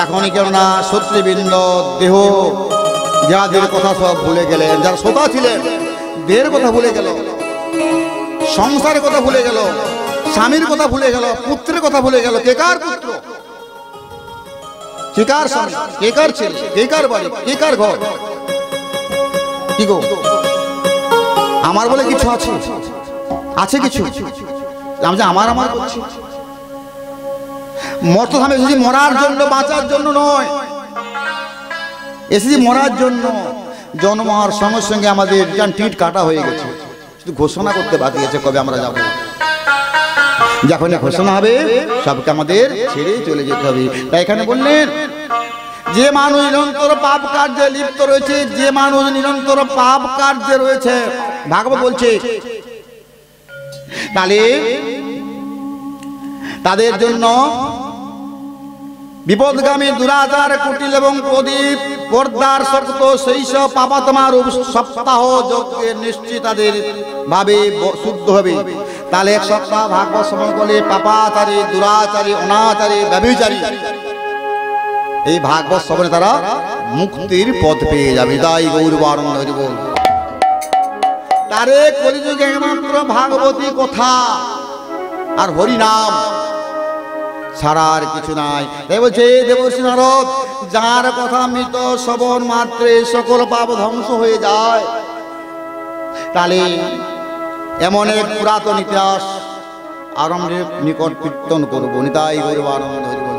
এখনই কেননা শত্রুবৃন্দ দেহ যাদের কথা সব ভুলে গেলেন, যারা শ্রোতা ছিলেন দেহের কথা ভুলে গেল, সংসারের কথা ভুলে গেল, স্বামীর কথা ভুলে গেল, পুত্রের কথা ভুলে গেল। কে কার পুত্র, কে কার স্বামী, কে কার ছেলে, কে কার বাড়ি, কে কার ঘর, কি গো আমার বলে কিছু আছে, আছে কিছু আমি যে আমার আমার করছি। মর্তধামে এসেছি মরার জন্য, বাঁচার জন্য নয়, এসেছি মরার জন্য। জন্ম হওয়ার সঙ্গে সঙ্গে আমাদের টিট কাটা হয়ে গেছে, শুধু ঘোষণা করতে বাকি আছে কবে আমরা যাব। যখন ঘোষণা হবে সবকে আমাদের ছেড়ে চলে যেতে হবে। তাই এখানে বললেন যে মানুষ নিরন্তর পাপ কার্যে লিপ্ত রয়েছে, যে মানুষ নিরন্তর পাপ কার্যে রয়েছে, ভাগবত বলছে তাহলে তাদের জন্য বিপদগামী দুরাচার কুটিল এবং প্রদীপ পর্দার শক্ত সেই সব পাপাত্মার সপ্তাহ যজ্ঞের নিশ্চিত তাদের ভাবে শুদ্ধ হবে। তাহলে এক সপ্তাহ ভাগবত শ্রবণ করলে পাপাচারী দুরাচারী অনাচারী ব্যভিচারী এই ভাগবত শ্রবণে তারা মুক্তির পথ পেয়ে যাবে। তাই গৌরবানন্দ হরি বল। তারে কলিযুগে একমাত্র ভাগবতী কথা আর হরিনাম ছাড়া আর কিছু নাই। তাই বলছে দেবর্ষি নারদ যার কথা মৃত শ্রবণ মাত্রে সকল পাপ ধ্বংস হয়ে যায়। তাহলে এমন এক পুরাতন ইতিহাস আরম্ভের নিকট কীর্তন করবো। নিতাই গৌরবানন্দ হরি বল।